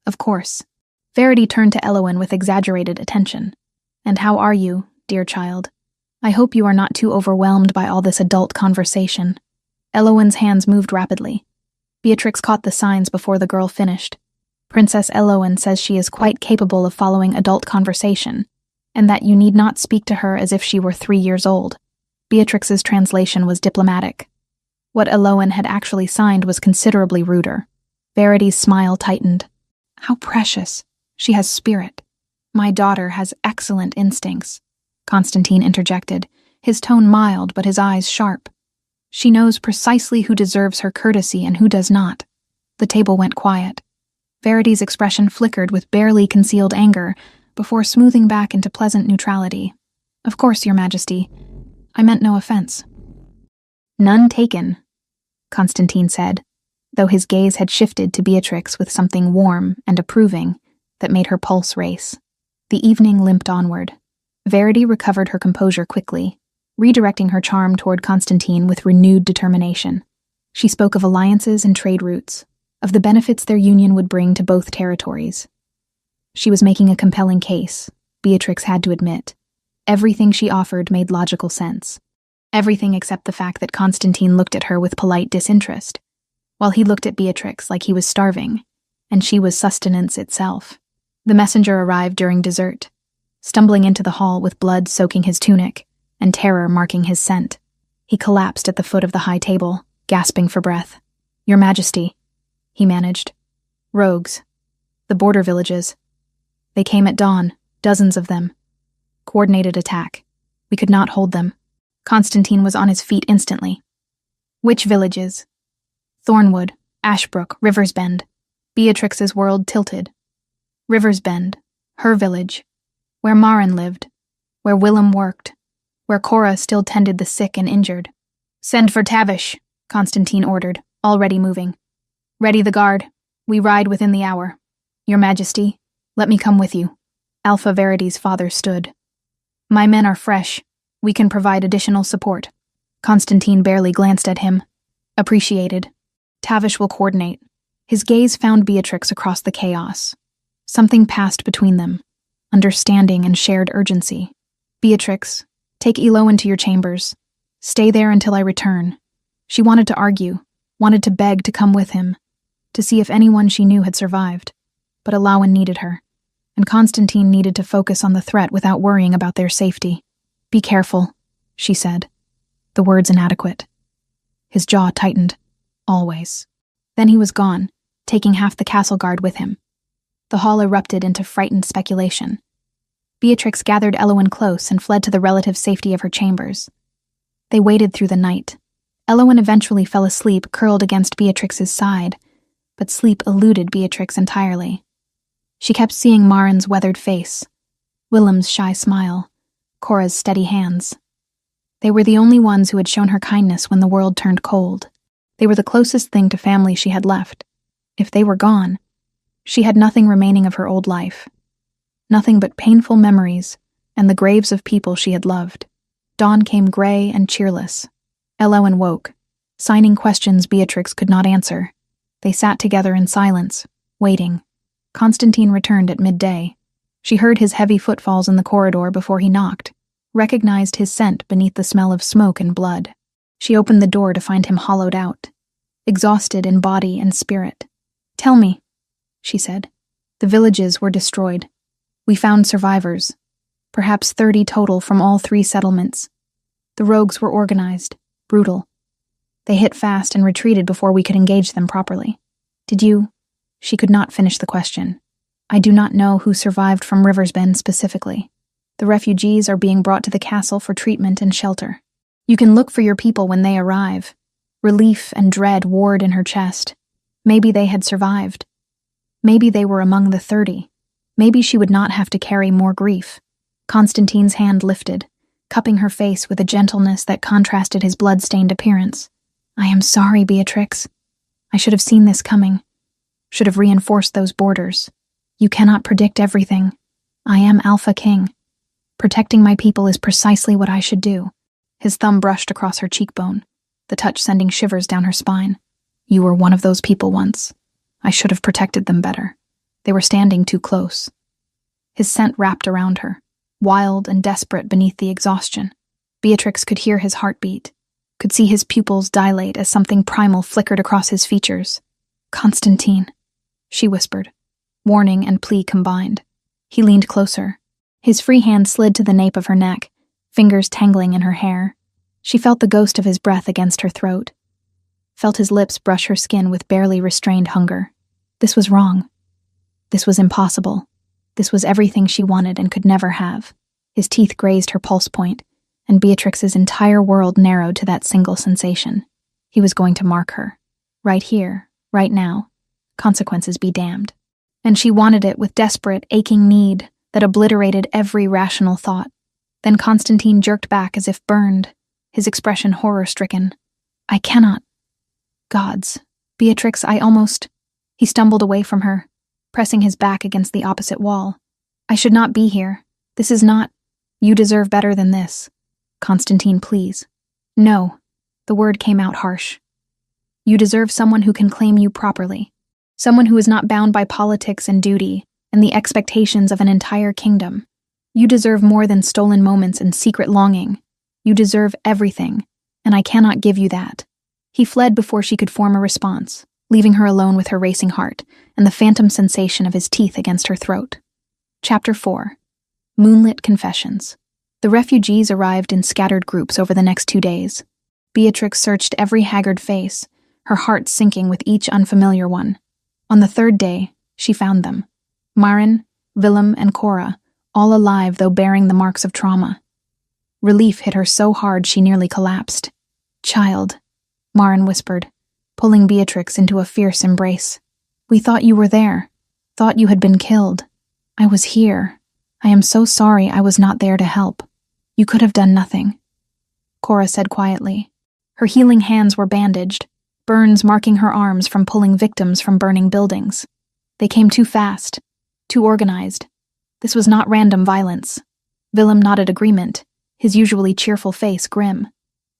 Of course. Verity turned to Elowen with exaggerated attention. And how are you, dear child? I hope you are not too overwhelmed by all this adult conversation. Elowen's hands moved rapidly. Beatrix caught the signs before the girl finished. Princess Elowen says she is quite capable of following adult conversation, and that you need not speak to her as if she were 3 years old. Beatrix's translation was diplomatic. What Elowen had actually signed was considerably ruder. Verity's smile tightened. How precious. She has spirit. My daughter has excellent instincts, Constantine interjected, his tone mild but his eyes sharp. She knows precisely who deserves her courtesy and who does not. The table went quiet. Verity's expression flickered with barely concealed anger before smoothing back into pleasant neutrality. Of course, Your Majesty. I meant no offense. None taken, Constantine said, though his gaze had shifted to Beatrix with something warm and approving that made her pulse race. The evening limped onward. Verity recovered her composure quickly, redirecting her charm toward Constantine with renewed determination. She spoke of alliances and trade routes, of the benefits their union would bring to both territories. She was making a compelling case, Beatrix had to admit. Everything she offered made logical sense. Everything except the fact that Constantine looked at her with polite disinterest, while he looked at Beatrix like he was starving, and she was sustenance itself. The messenger arrived during dessert, stumbling into the hall with blood soaking his tunic and terror marking his scent. He collapsed at the foot of the high table, gasping for breath. Your Majesty, he managed. Rogues. The border villages. They came at dawn. Dozens of them. Coordinated attack. We could not hold them. Constantine was on his feet instantly. Which villages? Thornwood, Ashbrook, Rivers Bend. Beatrix's world tilted. Rivers Bend, her village, where Marin lived, where Willem worked, where Cora still tended the sick and injured. Send for Tavish, Constantine ordered, already moving. Ready the guard. We ride within the hour. Your Majesty, let me come with you. Alpha Verity's father stood. My men are fresh. We can provide additional support. Constantine barely glanced at him. Appreciated. Tavish will coordinate. His gaze found Beatrix across the chaos. Something passed between them. Understanding and shared urgency. Beatrix, take Elo into your chambers. Stay there until I return. She wanted to argue, wanted to beg to come with him, to see if anyone she knew had survived. But Alawan needed her, and Constantine needed to focus on the threat without worrying about their safety. Be careful, she said. The words inadequate. His jaw tightened. Always. Then he was gone, taking half the castle guard with him. The hall erupted into frightened speculation. Beatrix gathered Elowen close and fled to the relative safety of her chambers. They waited through the night. Elowen eventually fell asleep, curled against Beatrix's side, but sleep eluded Beatrix entirely. She kept seeing Marin's weathered face, Willem's shy smile, Cora's steady hands. They were the only ones who had shown her kindness when the world turned cold. They were the closest thing to family she had left. If they were gone, she had nothing remaining of her old life. Nothing but painful memories and the graves of people she had loved. Dawn came gray and cheerless. Elowen woke, signing questions Beatrix could not answer. They sat together in silence, waiting. Constantine returned at midday. She heard his heavy footfalls in the corridor before he knocked, recognized his scent beneath the smell of smoke and blood. She opened the door to find him hollowed out, exhausted in body and spirit. Tell me, she said. The villages were destroyed. We found survivors, perhaps 30 total from all 3 settlements. The rogues were organized, brutal. They hit fast and retreated before we could engage them properly. Did you? She could not finish the question. I do not know who survived from Rivers Bend specifically. The refugees are being brought to the castle for treatment and shelter. You can look for your people when they arrive. Relief and dread warred in her chest. Maybe they had survived. Maybe they were among the 30. Maybe she would not have to carry more grief. Constantine's hand lifted, cupping her face with a gentleness that contrasted his blood-stained appearance. I am sorry, Beatrix. I should have seen this coming. Should have reinforced those borders. You cannot predict everything. I am Alpha King. Protecting my people is precisely what I should do. His thumb brushed across her cheekbone, the touch sending shivers down her spine. You were one of those people once. I should have protected them better. They were standing too close. His scent wrapped around her, wild and desperate beneath the exhaustion. Beatrix could hear his heartbeat, could see his pupils dilate as something primal flickered across his features. Constantine, she whispered, warning and plea combined. He leaned closer. His free hand slid to the nape of her neck, fingers tangling in her hair. She felt the ghost of his breath against her throat, felt his lips brush her skin with barely restrained hunger. This was wrong. This was impossible. This was everything she wanted and could never have. His teeth grazed her pulse point, and Beatrix's entire world narrowed to that single sensation. He was going to mark her. Right here, right now. Consequences be damned. And she wanted it with desperate, aching need that obliterated every rational thought. Then Constantine jerked back as if burned, his expression horror-stricken. I cannot. Gods. Beatrix, I almost... He stumbled away from her, pressing his back against the opposite wall. I should not be here. This is not... You deserve better than this. Constantine, please. No. The word came out harsh. You deserve someone who can claim you properly. Someone who is not bound by politics and duty and the expectations of an entire kingdom. You deserve more than stolen moments and secret longing. You deserve everything, and I cannot give you that. He fled before she could form a response, leaving her alone with her racing heart and the phantom sensation of his teeth against her throat. Chapter 4. Moonlit Confessions. The refugees arrived in scattered groups over the next 2 days. Beatrix searched every haggard face, her heart sinking with each unfamiliar one. On the 3rd day, she found them. Marin, Willem, and Cora, all alive though bearing the marks of trauma. Relief hit her so hard she nearly collapsed. "Child," Marin whispered, pulling Beatrix into a fierce embrace. "We thought you were there, thought you had been killed. I was here. I am so sorry I was not there to help. You could have done nothing," Cora said quietly. Her healing hands were bandaged, burns marking her arms from pulling victims from burning buildings. They came too fast, too organized. This was not random violence. Willem nodded agreement, his usually cheerful face grim.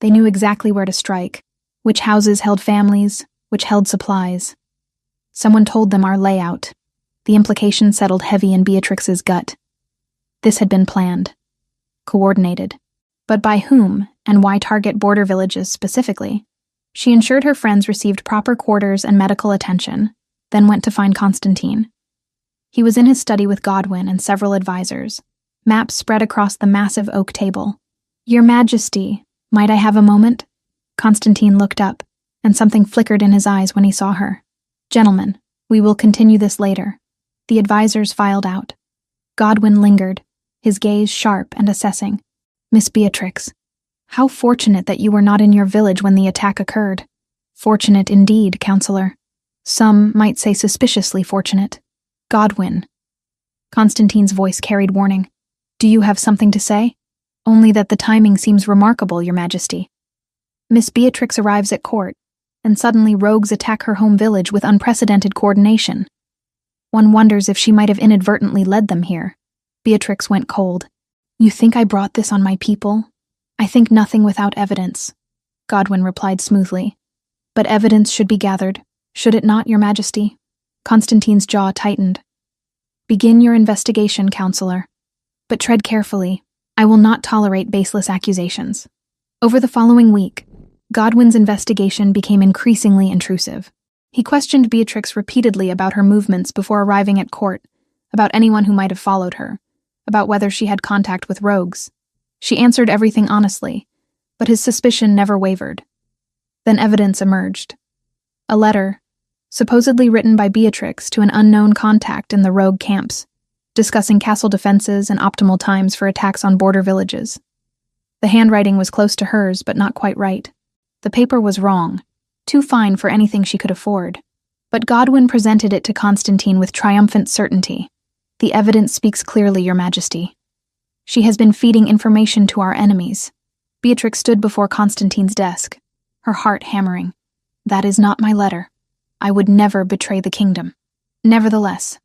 They knew exactly where to strike, which houses held families, which held supplies. Someone told them our layout. The implication settled heavy in Beatrix's gut. This had been planned, coordinated. But by whom, and why target border villages specifically? She ensured her friends received proper quarters and medical attention, then went to find Constantine. He was in his study with Godwin and several advisors, maps spread across the massive oak table. "Your Majesty, might I have a moment?" Constantine looked up, and something flickered in his eyes when he saw her. "Gentlemen, we will continue this later." The advisors filed out. Godwin lingered, his gaze sharp and assessing. "Miss Beatrix, how fortunate that you were not in your village when the attack occurred." "Fortunate indeed, Counselor. Some might say suspiciously fortunate." "Godwin." Constantine's voice carried warning. "Do you have something to say?" "Only that the timing seems remarkable, Your Majesty. Miss Beatrix arrives at court, and suddenly rogues attack her home village with unprecedented coordination. One wonders if she might have inadvertently led them here." Beatrix went cold. "You think I brought this on my people?" "I think nothing without evidence," Godwin replied smoothly. "But evidence should be gathered, should it not, Your Majesty?" Constantine's jaw tightened. "Begin your investigation, Counselor. But tread carefully. I will not tolerate baseless accusations." Over the following week, Godwin's investigation became increasingly intrusive. He questioned Beatrix repeatedly about her movements before arriving at court, about anyone who might have followed her, about whether she had contact with rogues. She answered everything honestly, but his suspicion never wavered. Then evidence emerged. A letter, supposedly written by Beatrix to an unknown contact in the rogue camps, discussing castle defenses and optimal times for attacks on border villages. The handwriting was close to hers, but not quite right. The paper was wrong, too fine for anything she could afford. But Godwin presented it to Constantine with triumphant certainty. "The evidence speaks clearly, Your Majesty. She has been feeding information to our enemies." Beatrix stood before Constantine's desk, her heart hammering. "That is not my letter. I would never betray the kingdom." "Nevertheless,"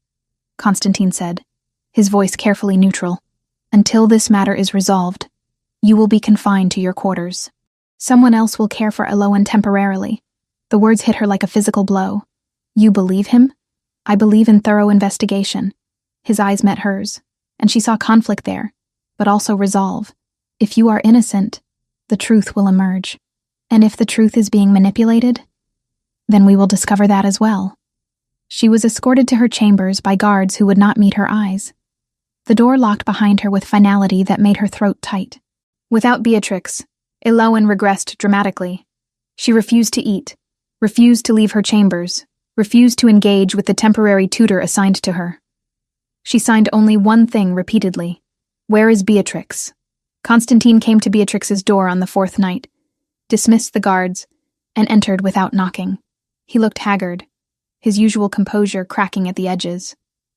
Constantine said, his voice carefully neutral, "until this matter is resolved, you will be confined to your quarters. Someone else will care for Eloan temporarily." The words hit her like a physical blow. "You believe him?" "I believe in thorough investigation." His eyes met hers, and she saw conflict there, but also resolve. "If you are innocent, the truth will emerge. And if the truth is being manipulated, then we will discover that as well." She was escorted to her chambers by guards who would not meet her eyes. The door locked behind her with finality that made her throat tight. Without Beatrix, Eloan regressed dramatically. She refused to eat, refused to leave her chambers, refused to engage with the temporary tutor assigned to her. She signed only one thing repeatedly: "Where is Beatrix?" Constantine came to Beatrix's door on the fourth night, dismissed the guards, and entered without knocking. He looked haggard, his usual composure cracking at the edges.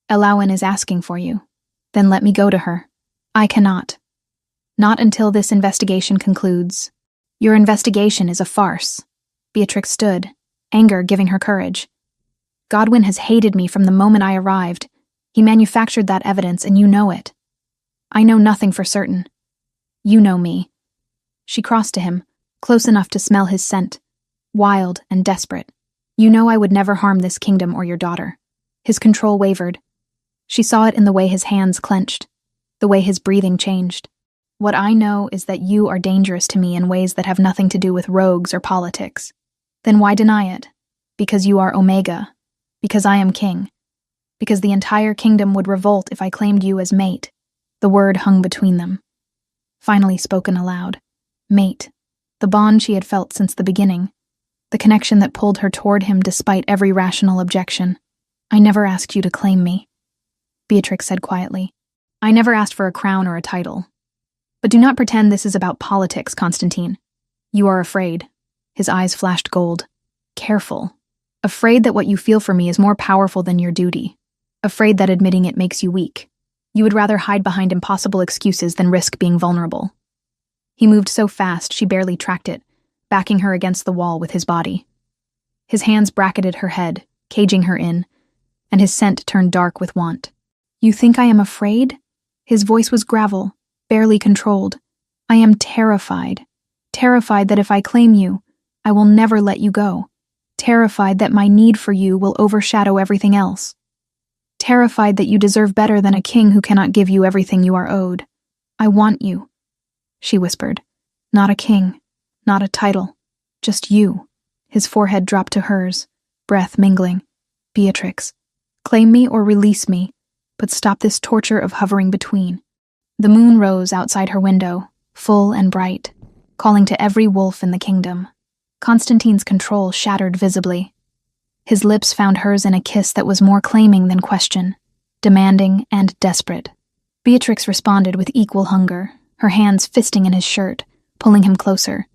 "Eloan is asking for you." "Then let me go to her." "I cannot. Not until this investigation concludes." "Your investigation is a farce." Beatrix stood, anger giving her courage. "Godwin has hated me from the moment I arrived. He manufactured that evidence, and you know it." "I know nothing for certain." "You know me." She crossed to him, close enough to smell his scent, wild and desperate. "You know I would never harm this kingdom or your daughter." His control wavered. She saw it in the way his hands clenched, the way his breathing changed. "What I know is that you are dangerous to me in ways that have nothing to do with rogues or politics." "Then why deny it?" "Because you are Omega. Because I am king. Because the entire kingdom would revolt if I claimed you as mate." The word hung between them. Finally spoken aloud. Mate. The bond she had felt since the beginning. The connection that pulled her toward him despite every rational objection. "I never asked you to claim me," Beatrix said quietly. I never asked for a crown or a title. But do not pretend this is about politics, Constantine. You are afraid. His eyes flashed gold. Careful. Afraid that what you feel for me is more powerful than your duty. Afraid that admitting it makes you weak. You would rather hide behind impossible excuses than risk being vulnerable. He moved so fast she barely tracked it, backing her against the wall with his body. His hands bracketed her head, caging her in, and his scent turned dark with want. You think I am afraid? His voice was gravel, barely controlled. I am terrified. Terrified that if I claim you, I will never let you go. Terrified that my need for you will overshadow everything else. Terrified that you deserve better than a king who cannot give you everything you are owed. I want you, she whispered. Not a king, not a title, just you. His forehead dropped to hers, breath mingling. Beatrix, claim me or release me, but stop this torture of hovering between. The moon rose outside her window, full and bright, calling to every wolf in the kingdom. Constantine's control shattered visibly. His lips found hers in a kiss that was more claiming than question, demanding and desperate. Beatrix responded with equal hunger, her hands fisting in his shirt, pulling him closer.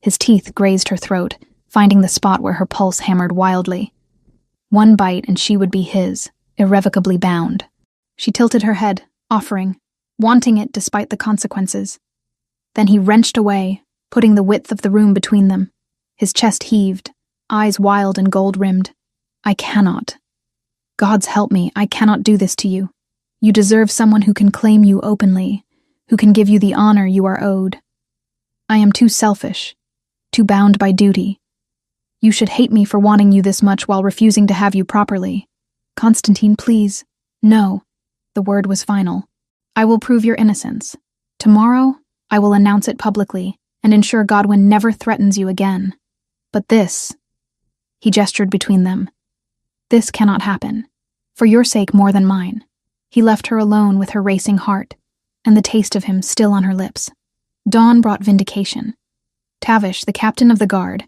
His teeth grazed her throat, finding the spot where her pulse hammered wildly. One bite and she would be his, irrevocably bound. She tilted her head, offering, wanting it despite the consequences. Then he wrenched away, putting the width of the room between them. His chest heaved, eyes wild and gold-rimmed. I cannot. Gods help me, I cannot do this to you. You deserve someone who can claim you openly, who can give you the honor you are owed. I am too selfish, too bound by duty. You should hate me for wanting you this much while refusing to have you properly. Constantine, please. No. The word was final. I will prove your innocence. Tomorrow, I will announce it publicly and ensure Godwin never threatens you again. But this, he gestured between them, this cannot happen. For your sake more than mine. He left her alone with her racing heart, and the taste of him still on her lips. Dawn brought vindication. Tavish, the captain of the guard,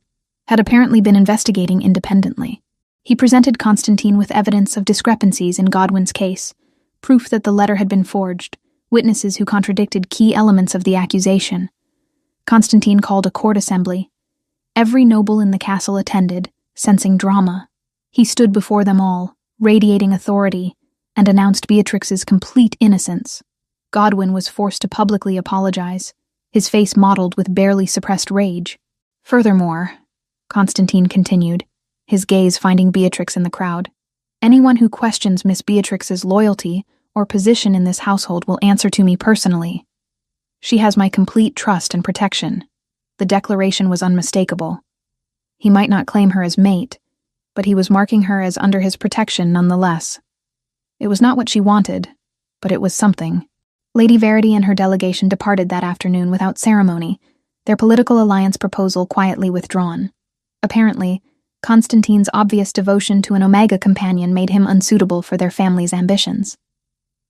had apparently been investigating independently. He presented Constantine with evidence of discrepancies in Godwin's case, proof that the letter had been forged, witnesses who contradicted key elements of the accusation. Constantine called a court assembly. Every noble in the castle attended, sensing drama. He stood before them all, radiating authority, and announced Beatrix's complete innocence. Godwin was forced to publicly apologize, his face mottled with barely suppressed rage. Furthermore, Constantine continued, his gaze finding Beatrix in the crowd, anyone who questions Miss Beatrix's loyalty or position in this household will answer to me personally. She has my complete trust and protection. The declaration was unmistakable. He might not claim her as mate, but he was marking her as under his protection nonetheless. It was not what she wanted, but it was something. Lady Verity and her delegation departed that afternoon without ceremony, their political alliance proposal quietly withdrawn. Apparently, Constantine's obvious devotion to an Omega companion made him unsuitable for their family's ambitions.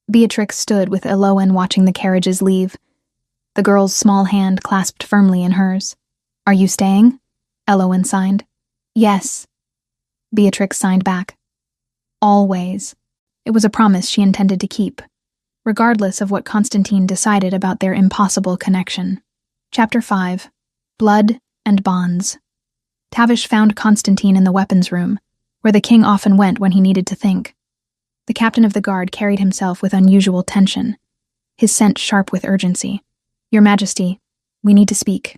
Beatrix stood with Eloan watching the carriages leave, the girl's small hand clasped firmly in hers. Are you staying? Eloan signed. Yes. Beatrix signed back. Always. It was a promise she intended to keep, regardless of what Constantine decided about their impossible connection. Chapter 5. Blood and Bonds. Tavish found Constantine in the weapons room, where the king often went when he needed to think. The captain of the guard carried himself with unusual tension, his scent sharp with urgency. Your Majesty, we need to speak.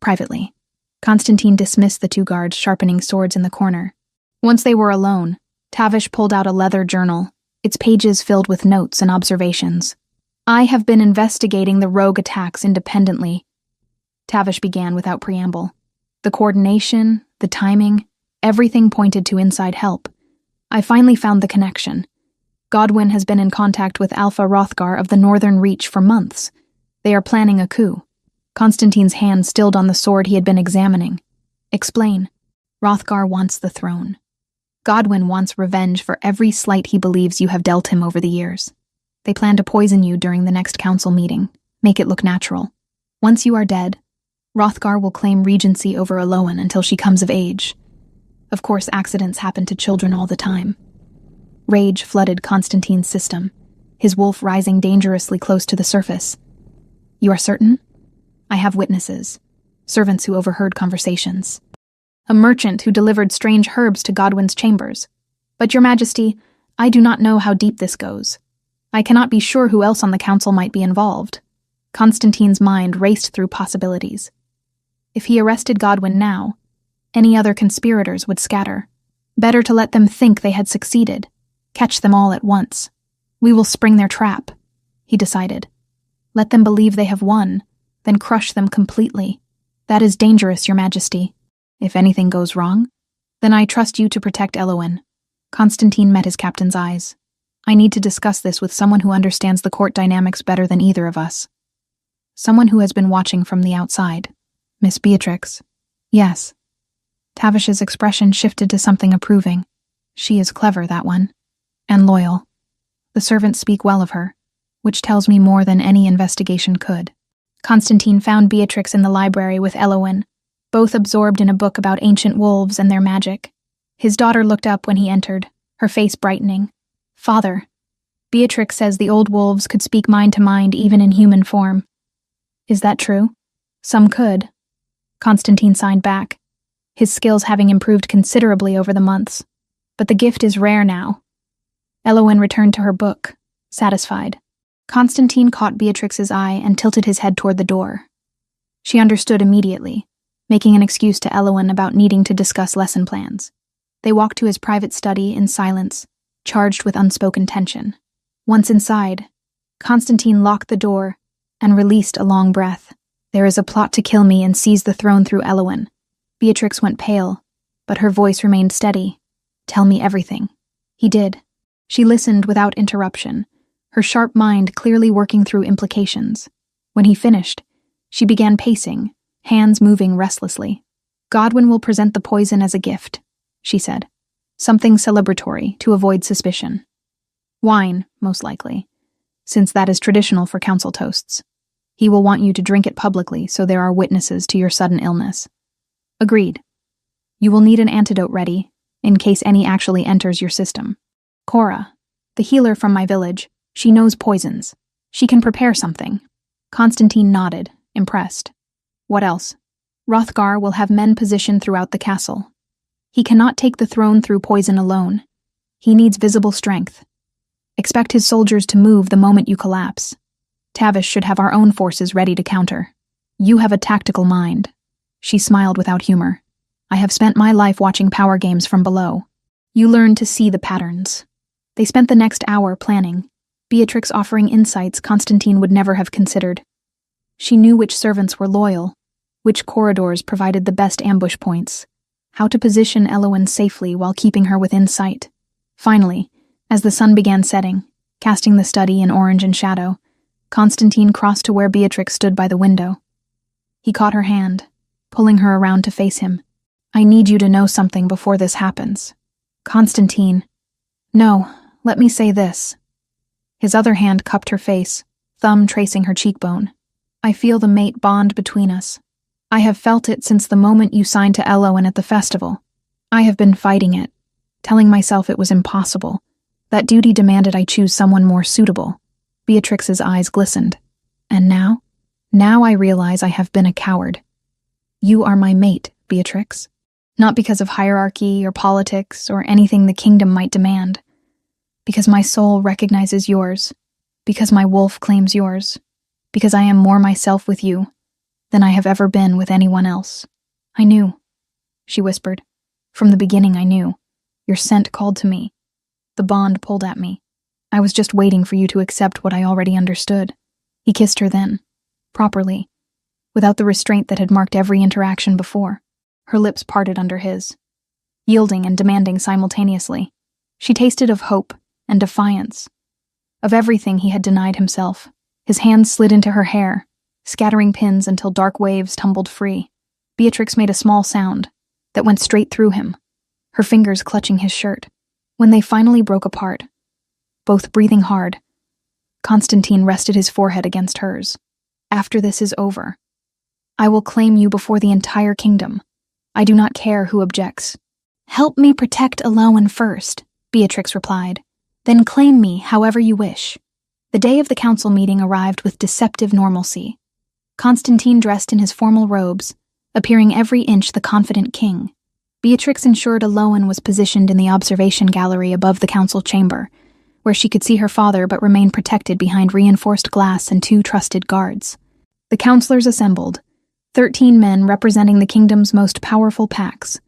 Privately. Constantine dismissed the two guards sharpening swords in the corner. Once they were alone, Tavish pulled out a leather journal, its pages filled with notes and observations. I have been investigating the rogue attacks independently, Tavish began without preamble. The coordination, the timing, everything pointed to inside help. I finally found the connection. Godwin has been in contact with Alpha Hrothgar of the Northern Reach for months. They are planning a coup. Constantine's hand stilled on the sword he had been examining. Explain. Hrothgar wants the throne. Godwin wants revenge for every slight he believes you have dealt him over the years. They plan to poison you during the next council meeting, make it look natural. Once you are dead, Hrothgar will claim regency over Eloan until she comes of age. Of course, accidents happen to children all the time. Rage flooded Constantine's system. his wolf rising dangerously close to the surface. "You are certain?" "I have witnesses. Servants who overheard conversations. A merchant who delivered strange herbs to Godwin's chambers. But, Your Majesty, I do not know how deep this goes. I cannot be sure who else on the council might be involved." Constantine's mind raced through possibilities. If he arrested Godwin now, any other conspirators would scatter. Better to let them think they had succeeded. Catch them all at once. "We will spring their trap," he decided. "Let them believe they have won, then crush them completely. That is dangerous, Your Majesty. If anything goes wrong, then I trust you to protect Elowen." Constantine met his captain's eyes. "I need to discuss this with someone who understands the court dynamics better than either of us. Someone who has been watching from the outside." "Miss Beatrix?" "Yes." Tavish's expression shifted to something approving. "She is clever, that one. And loyal. The servants speak well of her, which tells me more than any investigation could." Constantine found Beatrix in the library with Elowen, both absorbed in a book about ancient wolves and their magic. His daughter looked up when he entered, her face brightening. "Father, Beatrix says the old wolves could speak mind to mind even in human form. Is that true?" "Some could." Constantine signed back, his skills having improved considerably over the months. "But the gift is rare now." Elowen returned to her book, satisfied. Constantine caught Beatrix's eye and tilted his head toward the door. She understood immediately, making an excuse to Elowen about needing to discuss lesson plans. They walked to his private study in silence, charged with unspoken tension. Once inside, Constantine locked the door and released a long breath. "There is a plot to kill me and seize the throne through Elowen." Beatrix went pale, but her voice remained steady. "Tell me everything." He did. She listened without interruption, her sharp mind clearly working through implications. When he finished, she began pacing, hands moving restlessly. "Godwin will present the poison as a gift," she said. "Something celebratory to avoid suspicion. Wine, most likely, since that is traditional for council toasts. He will want you to drink it publicly so there are witnesses to your sudden illness." "Agreed. You will need an antidote ready, in case any actually enters your system. Cora, the healer from my village, she knows poisons. She can prepare something." Constantine nodded, impressed. "What else?" "Hrothgar will have men positioned throughout the castle. He cannot take the throne through poison alone. He needs visible strength. Expect his soldiers to move the moment you collapse. Tavish should have our own forces ready to counter. You have a tactical mind." She smiled without humor. "I have spent my life watching power games from below. You learn to see the patterns." They spent the next hour planning, Beatrix offering insights Constantine would never have considered. She knew which servants were loyal, which corridors provided the best ambush points, how to position Elowen safely while keeping her within sight. Finally, as the sun began setting, casting the study in orange and shadow, Constantine crossed to where Beatrix stood by the window. He caught her hand, pulling her around to face him. "I need you to know something before this happens." "Constantine." "No, let me say this." His other hand cupped her face, thumb tracing her cheekbone. "I feel the mate bond between us. I have felt it since the moment you signed to Elowen at the festival. I have been fighting it, telling myself it was impossible, that duty demanded I choose someone more suitable." Beatrix's eyes glistened. "And now? Now I realize I have been a coward. You are my mate, Beatrix. Not because of hierarchy or politics or anything the kingdom might demand. Because my soul recognizes yours. Because my wolf claims yours. Because I am more myself with you than I have ever been with anyone else. I knew," she whispered. "From the beginning I knew. Your scent called to me. The bond pulled at me. I was just waiting for you to accept what I already understood." He kissed her then, properly, without the restraint that had marked every interaction before. Her lips parted under his, yielding and demanding simultaneously. She tasted of hope and defiance, of everything he had denied himself. His hands slid into her hair, scattering pins until dark waves tumbled free. Beatrix made a small sound that went straight through him, her fingers clutching his shirt. When they finally broke apart, both breathing hard, Constantine rested his forehead against hers. "After this is over, I will claim you before the entire kingdom. I do not care who objects." "Help me protect Elowen first," Beatrix replied. "Then claim me however you wish." The day of the council meeting arrived with deceptive normalcy. Constantine dressed in his formal robes, appearing every inch the confident king. Beatrix ensured Elowen was positioned in the observation gallery above the council chamber, where she could see her father but remain protected behind reinforced glass and 2 trusted guards. The councillors assembled, 13 men representing the kingdom's most powerful packs.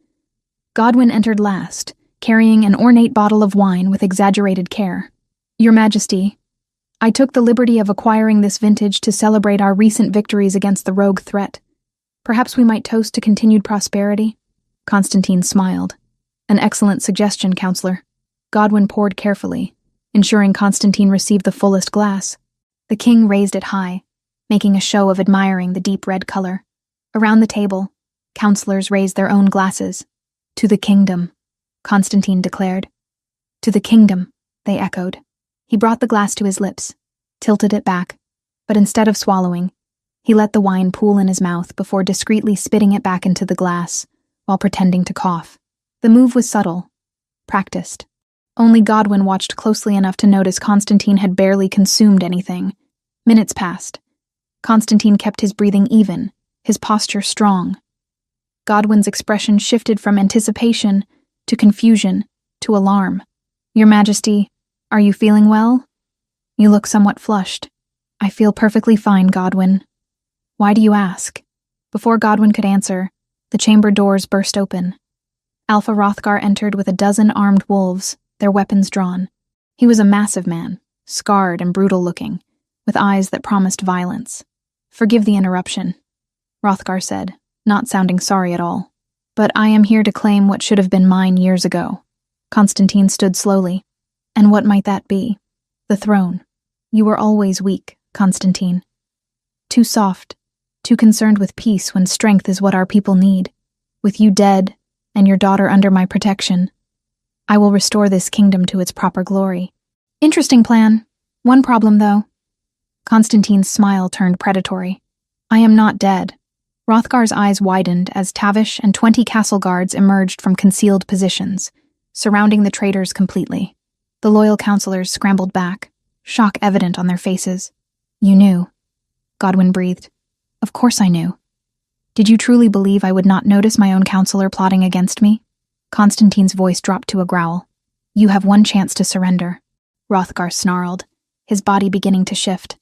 Godwyn entered last, carrying an ornate bottle of wine with exaggerated care. "Your Majesty, I took the liberty of acquiring this vintage to celebrate our recent victories against the rogue threat. Perhaps we might toast to continued prosperity?" Constantine smiled. "An excellent suggestion, Counselor." Godwyn poured carefully, ensuring Constantine received the fullest glass. The king raised it high, making a show of admiring the deep red color. Around the table, counselors raised their own glasses. "To the kingdom," Constantine declared. "To the kingdom," they echoed. He brought the glass to his lips, tilted it back, but instead of swallowing, he let the wine pool in his mouth before discreetly spitting it back into the glass, while pretending to cough. The move was subtle, practiced. Only Godwyn watched closely enough to notice Constantine had barely consumed anything. Minutes passed. Constantine kept his breathing even, his posture strong. Godwyn's expression shifted from anticipation to confusion to alarm. "Your Majesty, are you feeling well? You look somewhat flushed." "I feel perfectly fine, Godwyn." "Why do you ask?" Before Godwyn could answer, the chamber doors burst open. Alpha Hrothgar entered with a dozen armed wolves, their weapons drawn. He was a massive man, scarred and brutal-looking, with eyes that promised violence. "Forgive the interruption," Hrothgar said, not sounding sorry at all. "But I am here to claim what should have been mine years ago." Constantine stood slowly. "And what might that be?" "The throne. You were always weak, Constantine. Too soft, too concerned with peace when strength is what our people need. With you dead, and your daughter under my protection, I will restore this kingdom to its proper glory." "Interesting plan. One problem, though." Constantine's smile turned predatory. "I am not dead." Hrothgar's eyes widened as Tavish and 20 castle guards emerged from concealed positions, surrounding the traitors completely. The loyal counselors scrambled back, shock evident on their faces. "You knew," Godwyn breathed. "Of course I knew. Did you truly believe I would not notice my own counselor plotting against me?" Constantine's voice dropped to a growl. "You have one chance to surrender," Hrothgar snarled, his body beginning to shift.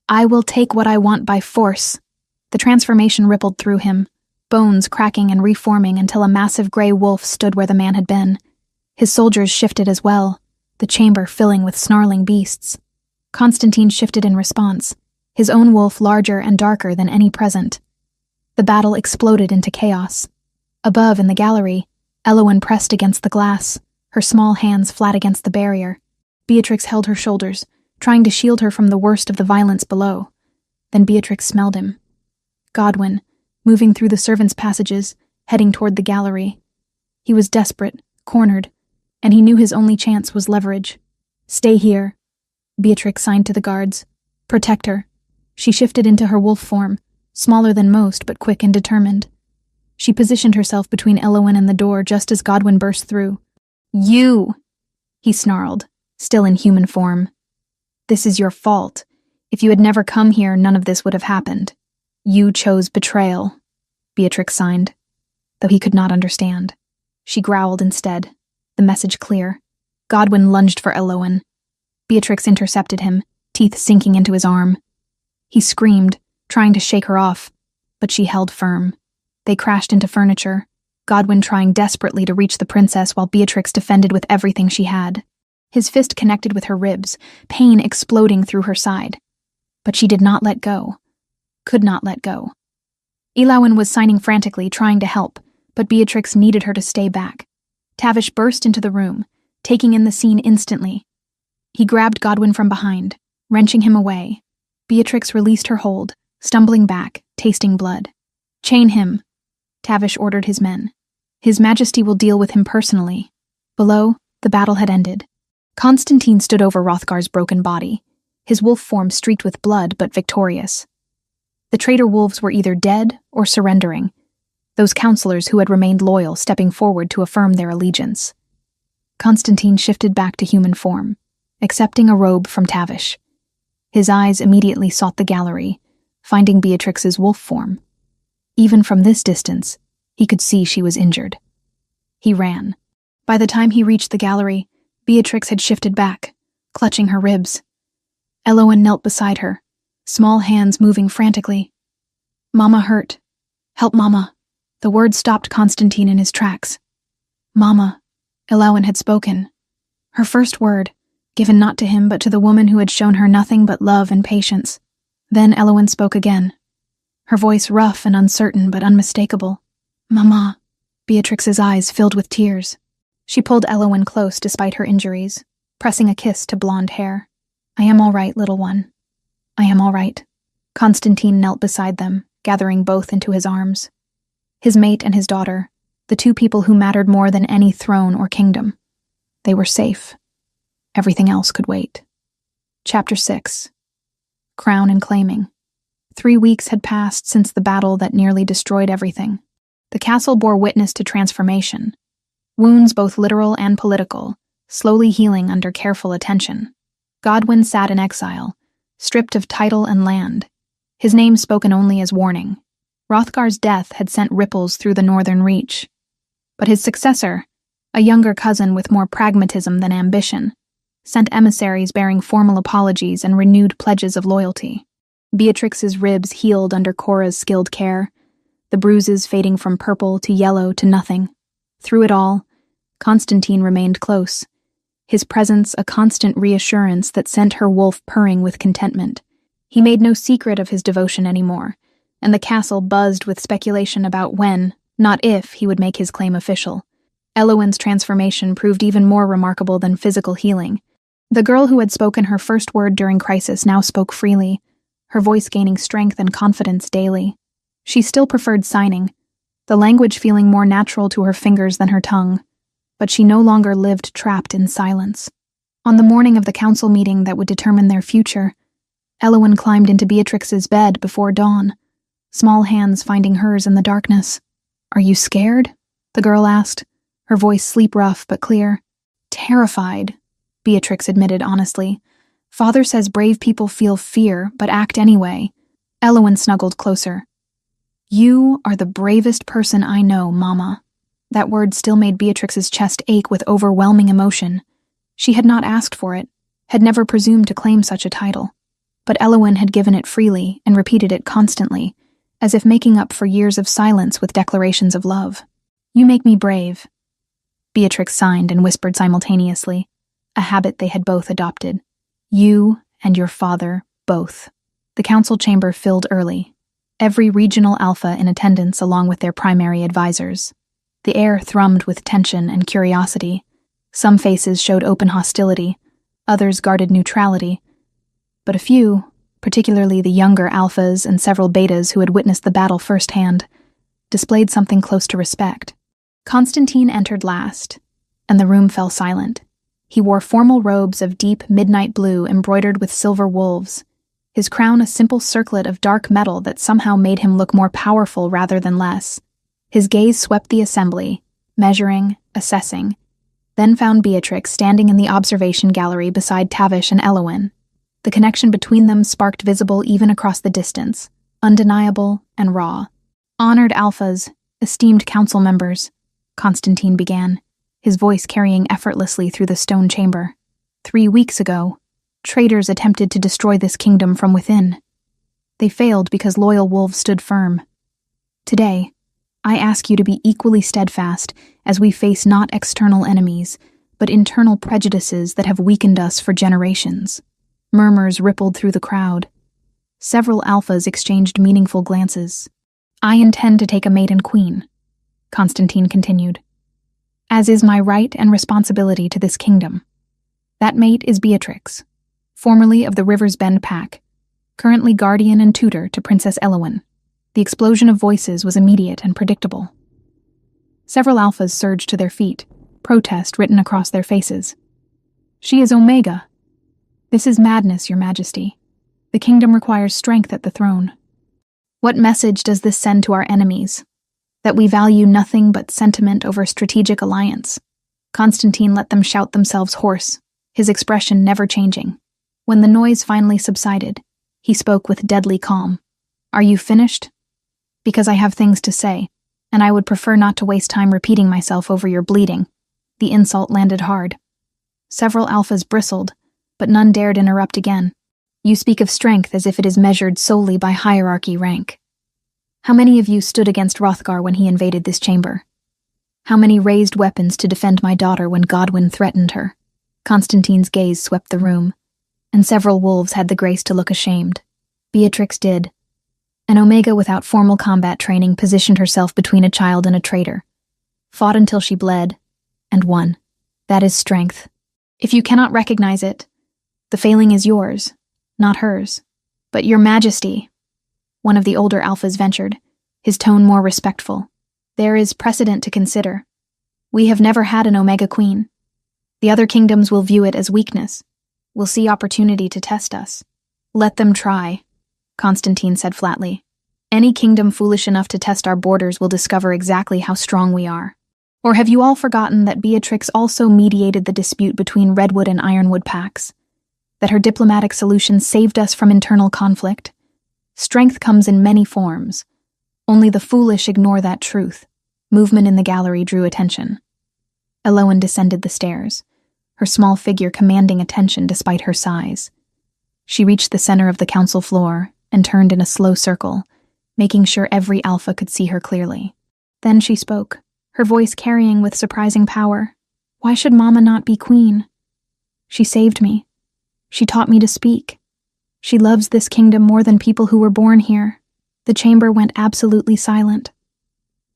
"I will take what I want by force." The transformation rippled through him, bones cracking and reforming until a massive gray wolf stood where the man had been. His soldiers shifted as well, the chamber filling with snarling beasts. Constantine shifted in response, his own wolf larger and darker than any present. The battle exploded into chaos. Above in the gallery, Elowen pressed against the glass, her small hands flat against the barrier. Beatrix held her shoulders, trying to shield her from the worst of the violence below. Then Beatrix smelled him. Godwyn, moving through the servants' passages, heading toward the gallery. He was desperate, cornered, and he knew his only chance was leverage. "Stay here," Beatrix signed to the guards. "Protect her." She shifted into her wolf form, smaller than most but quick and determined. She positioned herself between Elowen and the door just as Godwyn burst through. "You!" he snarled, still in human form. "This is your fault. If you had never come here, none of this would have happened. You chose betrayal," Beatrix signed, though he could not understand. She growled instead, the message clear. Godwyn lunged for Elowen. Beatrix intercepted him, teeth sinking into his arm. He screamed, trying to shake her off, but she held firm. They crashed into furniture, Godwyn trying desperately to reach the princess while Beatrix defended with everything she had. His fist connected with her ribs, pain exploding through her side. But she did not let go. Could not let go. Elowen was signing frantically, trying to help, but Beatrix needed her to stay back. Tavish burst into the room, taking in the scene instantly. He grabbed Godwyn from behind, wrenching him away. Beatrix released her hold, stumbling back, tasting blood. "Chain him," Tavish ordered his men. "His Majesty will deal with him personally." Below, the battle had ended. Constantine stood over Hrothgar's broken body, his wolf form streaked with blood but victorious. The traitor wolves were either dead or surrendering, those counselors who had remained loyal stepping forward to affirm their allegiance. Constantine shifted back to human form, accepting a robe from Tavish. His eyes immediately sought the gallery, finding Beatrix's wolf form. Even from this distance, he could see she was injured. He ran. By the time he reached the gallery, Beatrix had shifted back, clutching her ribs. Elowen knelt beside her, small hands moving frantically. "Mama hurt. Help Mama." The word stopped Constantine in his tracks. "Mama," Elowen had spoken. Her first word, given not to him but to the woman who had shown her nothing but love and patience. Then Elowen spoke again, her voice rough and uncertain but unmistakable. "Mama." Beatrix's eyes filled with tears. She pulled Elowen close despite her injuries, pressing a kiss to blonde hair. "I am all right, little one. I am all right." Constantine knelt beside them, gathering both into his arms. His mate and his daughter, the two people who mattered more than any throne or kingdom. They were safe. Everything else could wait. Chapter 6. Crown and Claiming. 3 weeks had passed since the battle that nearly destroyed everything. The castle bore witness to transformation. Wounds both literal and political, slowly healing under careful attention. Godwyn sat in exile, stripped of title and land, his name spoken only as warning. Hrothgar's death had sent ripples through the northern reach. But his successor, a younger cousin with more pragmatism than ambition, sent emissaries bearing formal apologies and renewed pledges of loyalty. Beatrix's ribs healed under Cora's skilled care, the bruises fading from purple to yellow to nothing. Through it all, Constantine remained close, his presence a constant reassurance that sent her wolf purring with contentment. He made no secret of his devotion anymore, and the castle buzzed with speculation about when, not if, he would make his claim official. Elowen's transformation proved even more remarkable than physical healing. The girl who had spoken her first word during crisis now spoke freely, her voice gaining strength and confidence daily. She still preferred signing, the language feeling more natural to her fingers than her tongue, but she no longer lived trapped in silence. On the morning of the council meeting that would determine their future, Elowen climbed into Beatrix's bed before dawn, small hands finding hers in the darkness. "Are you scared?" the girl asked, her voice sleep-rough but clear. "Terrified," Beatrix admitted honestly. "Father says brave people feel fear, but act anyway." Elowen snuggled closer. "You are the bravest person I know, Mama." That word still made Beatrix's chest ache with overwhelming emotion. She had not asked for it, had never presumed to claim such a title. But Elowen had given it freely and repeated it constantly, as if making up for years of silence with declarations of love. "You make me brave." Beatrix signed and whispered simultaneously, a habit they had both adopted. "You and your father, both." The council chamber filled early, every regional alpha in attendance along with their primary advisors. The air thrummed with tension and curiosity. Some faces showed open hostility, others guarded neutrality. But a few, particularly the younger alphas and several betas who had witnessed the battle firsthand, displayed something close to respect. Constantine entered last, and the room fell silent. He wore formal robes of deep midnight blue embroidered with silver wolves, his crown a simple circlet of dark metal that somehow made him look more powerful rather than less. His gaze swept the assembly, measuring, assessing, then found Beatrix standing in the observation gallery beside Tavish and Elowen. The connection between them sparked visible even across the distance, undeniable and raw. "Honored alphas, esteemed council members," Constantine began, his voice carrying effortlessly through the stone chamber. 3 weeks ago, traitors attempted to destroy this kingdom from within. They failed because loyal wolves stood firm. Today, I ask you to be equally steadfast as we face not external enemies, but internal prejudices that have weakened us for generations. Murmurs rippled through the crowd. Several alphas exchanged meaningful glances. "I intend to take a maiden queen," Constantine continued, "as is my right and responsibility to this kingdom. That mate is Beatrix, formerly of the River's Bend Pack, currently guardian and tutor to Princess Elowen." The explosion of voices was immediate and predictable. Several alphas surged to their feet, protest written across their faces. "She is Omega. This is madness, Your Majesty. The kingdom requires strength at the throne. What message does this send to our enemies? That we value nothing but sentiment over strategic alliance?" Constantine let them shout themselves hoarse, his expression never changing. When the noise finally subsided, he spoke with deadly calm. "Are you finished?" "Because I have things to say, and I would prefer not to waste time repeating myself over your bleeding." The insult landed hard. Several alphas bristled, but none dared interrupt again. "You speak of strength as if it is measured solely by hierarchy rank. How many of you stood against Hrothgar when he invaded this chamber? How many raised weapons to defend my daughter when Godwyn threatened her?" Constantine's gaze swept the room, and several wolves had the grace to look ashamed. Beatrix did. An Omega without formal combat training positioned herself between a child and a traitor, fought until she bled, and won. That is strength. If you cannot recognize it, the failing is yours, not hers. "But your majesty," one of the older alphas ventured, his tone more respectful, "there is precedent to consider. We have never had an Omega queen. The other kingdoms will view it as weakness, will see opportunity to test us." "Let them try," Constantine said flatly. "Any kingdom foolish enough to test our borders will discover exactly how strong we are. Or have you all forgotten that Beatrix also mediated the dispute between Redwood and Ironwood pacts? That her diplomatic solution saved us from internal conflict? Strength comes in many forms. Only the foolish ignore that truth." Movement in the gallery drew attention. Elowen descended the stairs, her small figure commanding attention despite her size. She reached the center of the council floor and turned in a slow circle, making sure every alpha could see her clearly. Then she spoke, her voice carrying with surprising power. "Why should Mama not be queen? She saved me. She taught me to speak. She loves this kingdom more than people who were born here." The chamber went absolutely silent.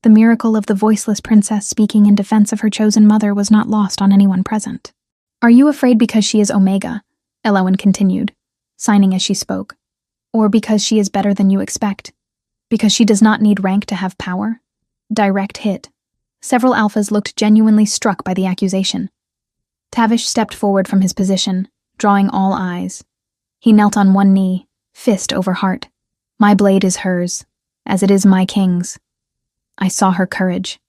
The miracle of the voiceless princess speaking in defense of her chosen mother was not lost on anyone present. "Are you afraid because she is Omega?" Elowen continued, signing as she spoke. "Or because she is better than you expect? Because she does not need rank to have power?" Direct hit. Several alphas looked genuinely struck by the accusation. Tavish stepped forward from his position, drawing all eyes. He knelt on one knee, fist over heart. "My blade is hers, as it is my king's. I saw her courage.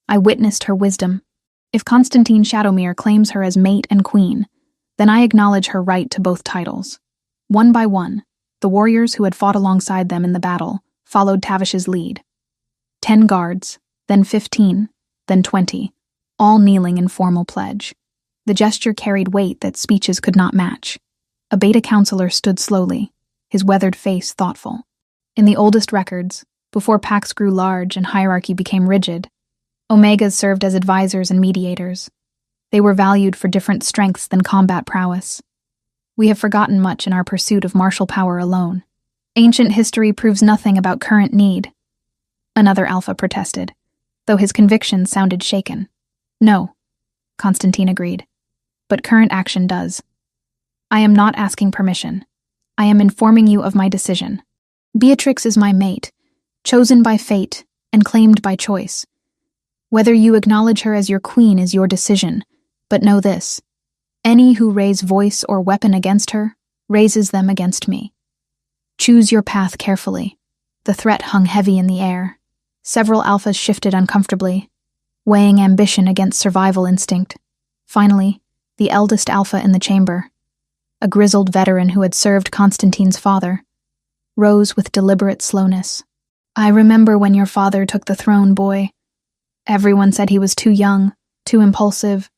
I witnessed her wisdom. If Constantine Shadowmere claims her as mate and queen, then I acknowledge her right to both titles." One by one, the warriors who had fought alongside them in the battle followed Tavish's lead. 10 guards, then 15, then 20, all kneeling in formal pledge. The gesture carried weight that speeches could not match. A beta counselor stood slowly, his weathered face thoughtful. In the oldest records, before pacts grew large and hierarchy became rigid, Omegas served as advisors and mediators. They were valued for different strengths than combat prowess. We have forgotten much in our pursuit of martial power alone. Ancient history proves nothing about current need. Another alpha protested, though his convictions sounded shaken. "No," Constantine agreed, "but current action does. I am not asking permission. I am informing you of my decision. Beatrix is my mate, chosen by fate and claimed by choice. Whether you acknowledge her as your queen is your decision, but know this: any who raise voice or weapon against her raises them against me. Choose your path carefully." The threat hung heavy in the air. Several alphas shifted uncomfortably, weighing ambition against survival instinct. Finally, the eldest alpha in the chamber, a grizzled veteran who had served Constantine's father, rose with deliberate slowness. "I remember when your father took the throne, boy. Everyone said he was too young, too impulsive,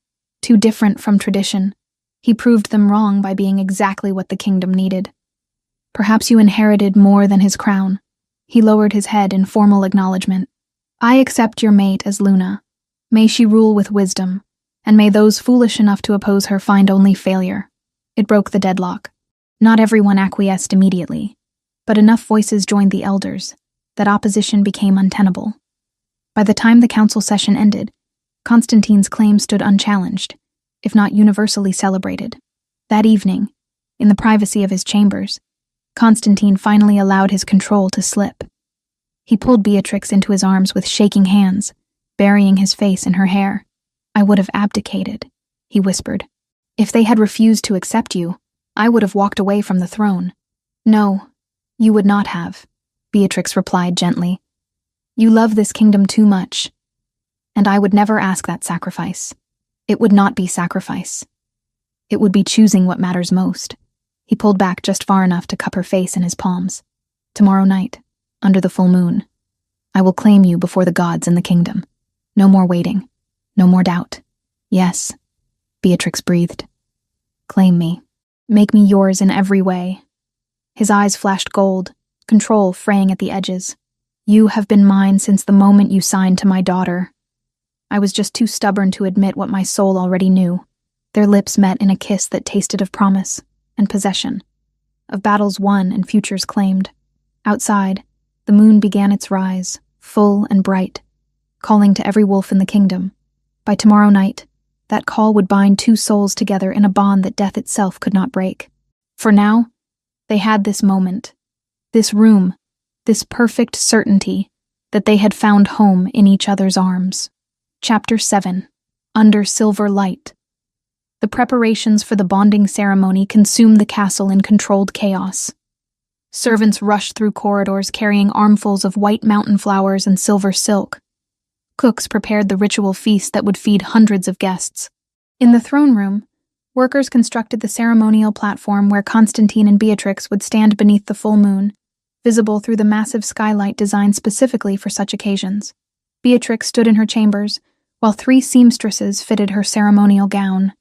too different from tradition. He proved them wrong by being exactly what the kingdom needed. Perhaps you inherited more than his crown." He lowered his head in formal acknowledgement. "I accept your mate as Luna. May she rule with wisdom, and may those foolish enough to oppose her find only failure." It broke the deadlock. Not everyone acquiesced immediately, but enough voices joined the elders that opposition became untenable. By the time the council session ended, Constantine's claim stood unchallenged, if not universally celebrated. That evening, in the privacy of his chambers, Constantine finally allowed his control to slip. He pulled Beatrix into his arms with shaking hands, burying his face in her hair. "I would have abdicated," he whispered. "If they had refused to accept you, I would have walked away from the throne." "No, you would not have," Beatrix replied gently. "You love this kingdom too much, and I would never ask that sacrifice. It would not be sacrifice. It would be choosing what matters most." He pulled back just far enough to cup her face in his palms. "Tomorrow night, under the full moon, I will claim you before the gods in the kingdom. No more waiting. No more doubt. Yes," Beatrix breathed. "Claim me. Make me yours in every way." His eyes flashed gold, control fraying at the edges. "You have been mine since the moment you signed to my daughter." I was just too stubborn to admit what my soul already knew. Their lips met in a kiss that tasted of promise and possession, of battles won and futures claimed. Outside, the moon began its rise, full and bright, calling to every wolf in the kingdom. By tomorrow night, that call would bind two souls together in a bond that death itself could not break. For now, they had this moment, this room, this perfect certainty that they had found home in each other's arms. Chapter 7. Under Silver Light. The preparations for the bonding ceremony consumed the castle in controlled chaos. Servants rushed through corridors carrying armfuls of white mountain flowers and silver silk. Cooks prepared the ritual feast that would feed hundreds of guests. In the throne room, workers constructed the ceremonial platform where Constantine and Beatrix would stand beneath the full moon, visible through the massive skylight designed specifically for such occasions. Beatrix stood in her chambers, while 3 seamstresses fitted her ceremonial gown,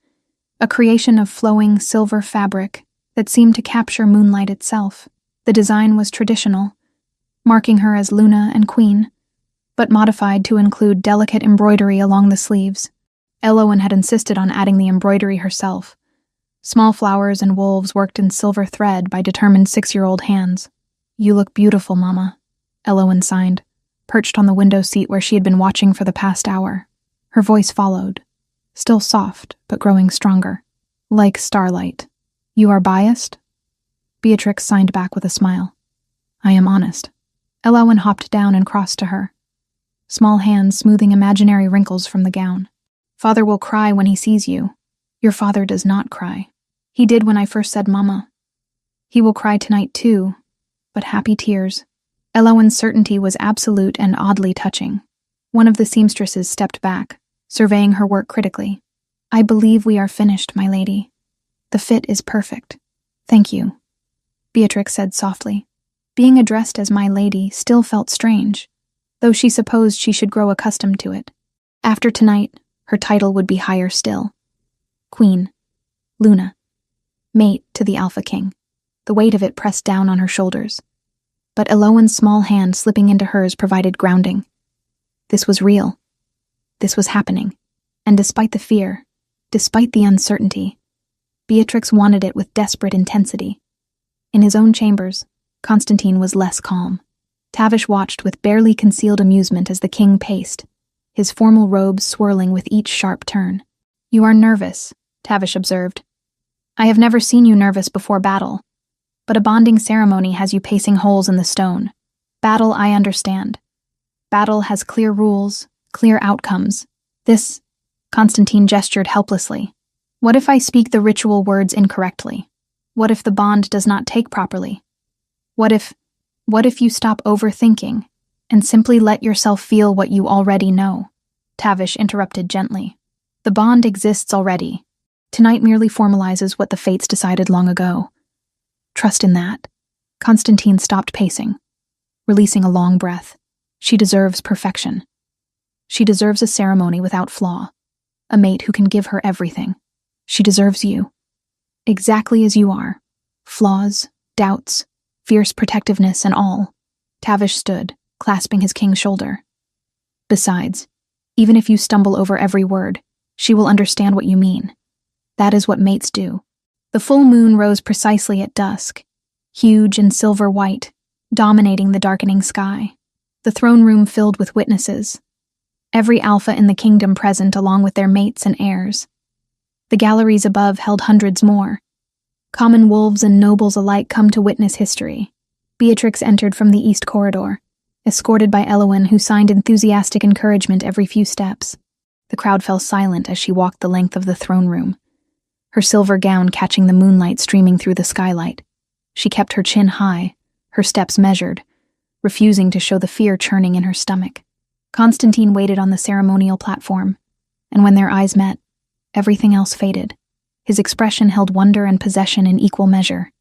a creation of flowing silver fabric that seemed to capture moonlight itself. The design was traditional, marking her as Luna and Queen, but modified to include delicate embroidery along the sleeves. Elowen had insisted on adding the embroidery herself. Small flowers and wolves worked in silver thread by determined 6-year-old hands. "You look beautiful, Mama," Elowen signed, perched on the window seat where she had been watching for the past hour. Her voice followed, still soft, but growing stronger. "Like starlight. You are biased?" Beatrix signed back with a smile. "I am honest." Elowen hopped down and crossed to her, small hands smoothing imaginary wrinkles from the gown. "Father will cry when he sees you. Your father does not cry. He did when I first said Mama. He will cry tonight too, but happy tears." Elowen's certainty was absolute and oddly touching. One of the seamstresses stepped back, surveying her work critically. "I believe we are finished, my lady. The fit is perfect. Thank you," Beatrix said softly. Being addressed as my lady still felt strange, though she supposed she should grow accustomed to it. After tonight, her title would be higher still. Queen, Luna, mate to the Alpha King, the weight of it pressed down on her shoulders. But Elowen's small hand slipping into hers provided grounding. This was real. This was happening. And despite the fear, despite the uncertainty, Beatrix wanted it with desperate intensity. In his own chambers, Constantine was less calm. Tavish watched with barely concealed amusement as the king paced, his formal robes swirling with each sharp turn. "You are nervous," Tavish observed. "I have never seen you nervous before battle, but a bonding ceremony has you pacing holes in the stone. Battle, I understand. Battle has clear rules, clear outcomes. This..." Constantine gestured helplessly. "What if I speak the ritual words incorrectly? What if the bond does not take properly? What if you stop overthinking and simply let yourself feel what you already know?" Tavish interrupted gently. "The bond exists already. Tonight merely formalizes what the fates decided long ago. Trust in that." Constantine stopped pacing, releasing a long breath. "She deserves perfection. She deserves a ceremony without flaw, a mate who can give her everything. She deserves you. Exactly as you are. Flaws, doubts, fierce protectiveness, and all." Tavish stood, clasping his king's shoulder. "Besides, even if you stumble over every word, she will understand what you mean. That is what mates do." The full moon rose precisely at dusk, huge and silver white, dominating the darkening sky. The throne room filled with witnesses, every alpha in the kingdom present along with their mates and heirs. The galleries above held hundreds more. Common wolves and nobles alike come to witness history. Beatrix entered from the east corridor, escorted by Elowen, who signed enthusiastic encouragement every few steps. The crowd fell silent as she walked the length of the throne room, her silver gown catching the moonlight streaming through the skylight. She kept her chin high, her steps measured, refusing to show the fear churning in her stomach. Constantine waited on the ceremonial platform, and when their eyes met, everything else faded. His expression held wonder and possession in equal measure.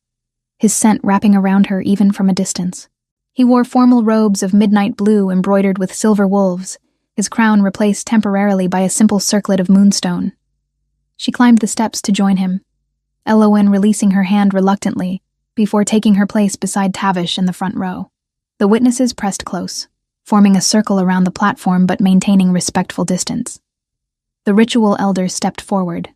his scent wrapping around her even from a distance. He wore formal robes of midnight blue embroidered with silver wolves, his crown replaced temporarily by a simple circlet of moonstone. She climbed the steps to join him, Elowen releasing her hand reluctantly before taking her place beside Tavish in the front row. The witnesses pressed close, forming a circle around the platform but maintaining respectful distance. The ritual elder stepped forward,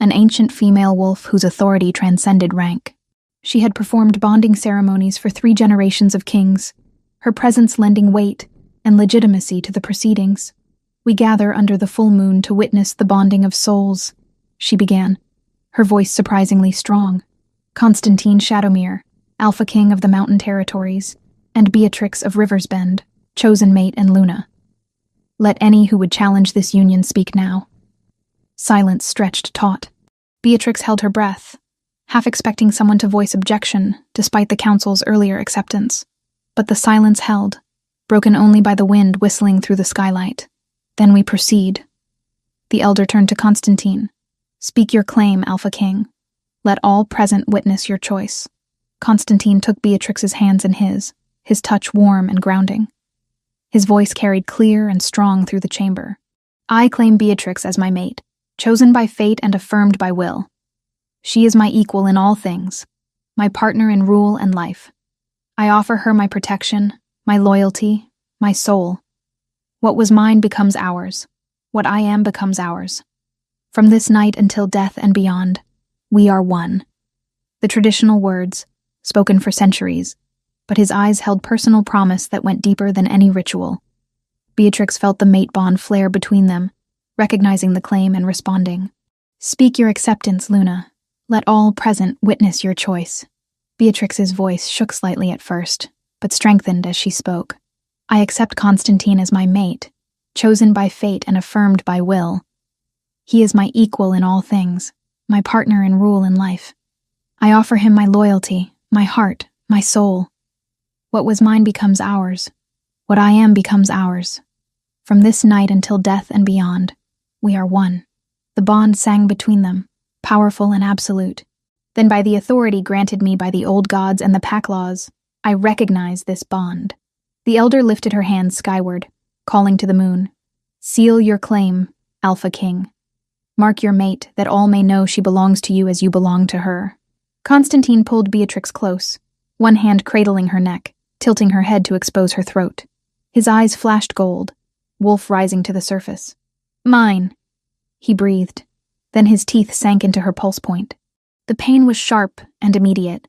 an ancient female wolf whose authority transcended rank. She had performed bonding ceremonies for 3 generations of kings, her presence lending weight and legitimacy to the proceedings. "We gather under the full moon to witness the bonding of souls," she began, her voice surprisingly strong. "Constantine Shadowmere, Alpha King of the Mountain Territories, and Beatrix of Riversbend, chosen mate and Luna. Let any who would challenge this union speak now." Silence stretched taut. Beatrix held her breath, half expecting someone to voice objection despite the council's earlier acceptance. But the silence held, broken only by the wind whistling through the skylight. "Then we proceed." The elder turned to Constantine. "Speak your claim, Alpha King. Let all present witness your choice." Constantine took Beatrix's hands in his touch warm and grounding. His voice carried clear and strong through the chamber. "I claim Beatrix as my mate, chosen by fate and affirmed by will. She is my equal in all things, my partner in rule and life. I offer her my protection, my loyalty, my soul. What was mine becomes ours. What I am becomes ours. From this night until death and beyond, we are one." The traditional words, spoken for centuries, but his eyes held personal promise that went deeper than any ritual. Beatrix felt the mate bond flare between them, recognizing the claim and responding. "Speak your acceptance, Luna. Let all present witness your choice." Beatrix's voice shook slightly at first, but strengthened as she spoke. "I accept Constantine as my mate, chosen by fate and affirmed by will. He is my equal in all things, my partner in rule and life. I offer him my loyalty, my heart, my soul. What was mine becomes ours. What I am becomes ours. From this night until death and beyond, we are one." The bond sang between them, powerful and absolute. "Then by the authority granted me by the old gods and the pack laws, I recognize this bond." The elder lifted her hands skyward, calling to the moon. "Seal your claim, Alpha King. Mark your mate, that all may know she belongs to you as you belong to her." Constantine pulled Beatrix close, one hand cradling her neck, tilting her head to expose her throat. His eyes flashed gold, wolf rising to the surface. "Mine," he breathed. Then his teeth sank into her pulse point. The pain was sharp and immediate,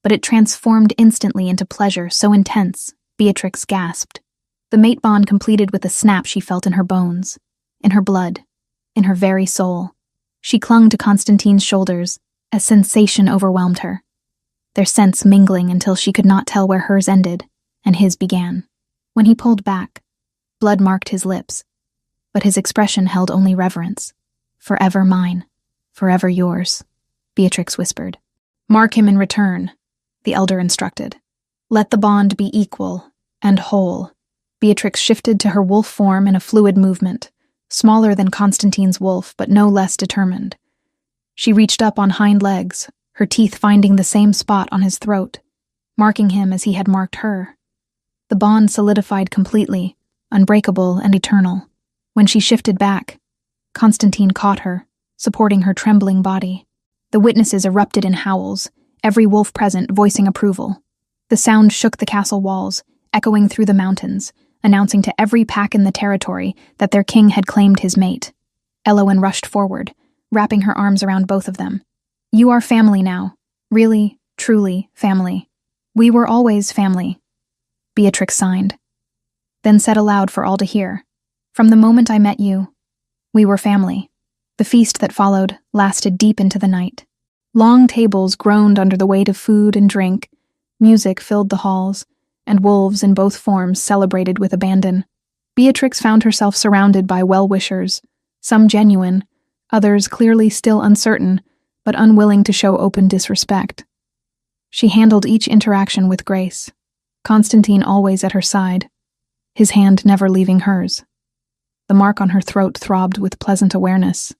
but it transformed instantly into pleasure so intense, Beatrix gasped. The mate bond completed with a snap she felt in her bones, in her blood, in her very soul. She clung to Constantine's shoulders as sensation overwhelmed her, their scents mingling until she could not tell where hers ended and his began. When he pulled back, blood marked his lips, but his expression held only reverence. "Forever mine, forever yours," Beatrix whispered. "Mark him in return," the elder instructed. "Let the bond be equal and whole." Beatrix shifted to her wolf form in a fluid movement, smaller than Constantine's wolf but no less determined. She reached up on hind legs, her teeth finding the same spot on his throat, marking him as he had marked her. The bond solidified completely, unbreakable and eternal. When she shifted back, Constantine caught her, supporting her trembling body. The witnesses erupted in howls, every wolf present voicing approval. The sound shook the castle walls, echoing through the mountains, announcing to every pack in the territory that their king had claimed his mate. Elowen rushed forward, wrapping her arms around both of them. "You are family now. Really, truly family. We were always family," Beatrix signed, then said aloud for all to hear. "From the moment I met you, we were family." The feast that followed lasted deep into the night. Long tables groaned under the weight of food and drink, music filled the halls, and wolves in both forms celebrated with abandon. Beatrix found herself surrounded by well-wishers, some genuine, others clearly still uncertain, but unwilling to show open disrespect. She handled each interaction with grace, Constantine always at her side, his hand never leaving hers. The mark on her throat throbbed with pleasant awareness,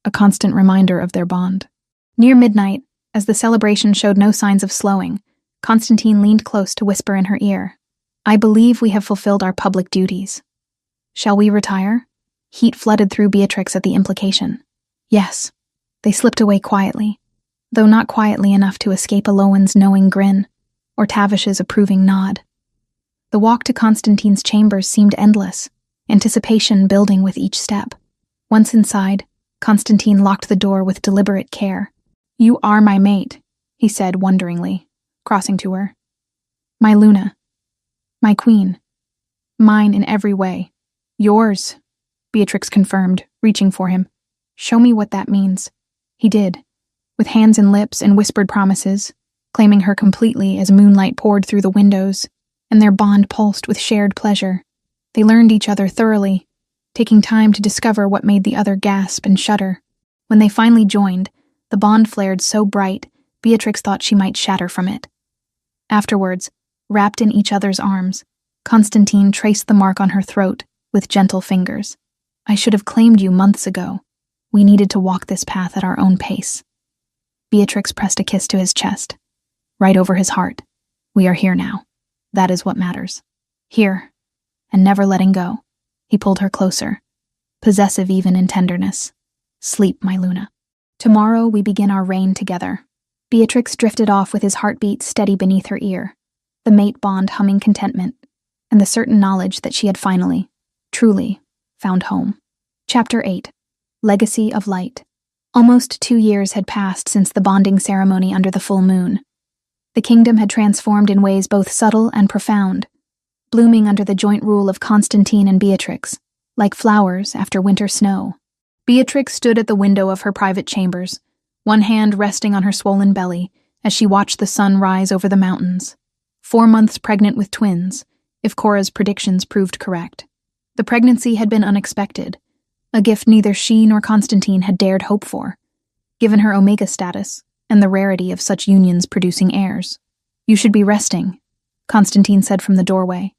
a constant reminder of their bond. Near midnight, As the celebration showed no signs of slowing, Constantine leaned close to whisper in her ear, "I believe we have fulfilled our public duties. Shall we retire?" Heat flooded through Beatrix at the implication. Yes. They slipped away quietly, though not quietly enough to escape Elowen's knowing grin or Tavish's approving nod. The walk to Constantine's chambers seemed endless, anticipation building with each step. Once inside, Constantine locked the door with deliberate care. "You are my mate," he said wonderingly, crossing to her. "My Luna. My queen. Mine in every way. Yours," Beatrix confirmed, reaching for him. "Show me what that means." He did, with hands and lips and whispered promises, claiming her completely as moonlight poured through the windows, and their bond pulsed with shared pleasure. They learned each other thoroughly, taking time to discover what made the other gasp and shudder. When they finally joined, the bond flared so bright, Beatrix thought she might shatter from it. Afterwards, wrapped in each other's arms, Constantine traced the mark on her throat with gentle fingers. "I should have claimed you months ago. We needed to walk this path at our own pace." Beatrix pressed a kiss to his chest, right over his heart. "We are here now. That is what matters. Here, and never letting go." He pulled her closer, possessive even in tenderness. "Sleep, my Luna. Tomorrow we begin our reign together." Beatrix drifted off with his heartbeat steady beneath her ear, the mate bond humming contentment, and the certain knowledge that she had finally, truly, found home. Chapter 8. Legacy of Light. Almost 2 years had passed since the bonding ceremony under the full moon. The kingdom had transformed in ways both subtle and profound, blooming under the joint rule of Constantine and Beatrix, like flowers after winter snow. Beatrix stood at the window of her private chambers, one hand resting on her swollen belly as she watched the sun rise over the mountains. 4 months pregnant with twins, if Cora's predictions proved correct. The pregnancy had been unexpected, a gift neither she nor Constantine had dared hope for, given her Omega status and the rarity of such unions producing heirs. "You should be resting," Constantine said from the doorway,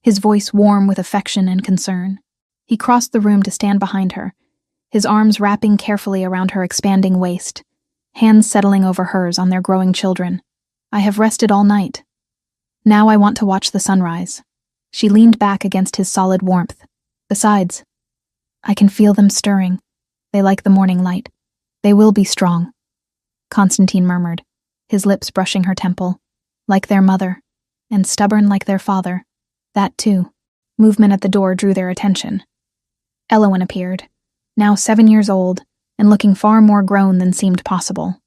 his voice warm with affection and concern. He crossed the room to stand behind her, his arms wrapping carefully around her expanding waist, hands settling over hers on their growing children. "I have rested all night. Now I want to watch the sunrise." She leaned back against his solid warmth. "Besides, I can feel them stirring. They like the morning light. They will be strong," Constantine murmured, his lips brushing her temple. "Like their mother, and stubborn like their father. That too." Movement at the door drew their attention. Elowen appeared, now 7 years old, and looking far more grown than seemed possible.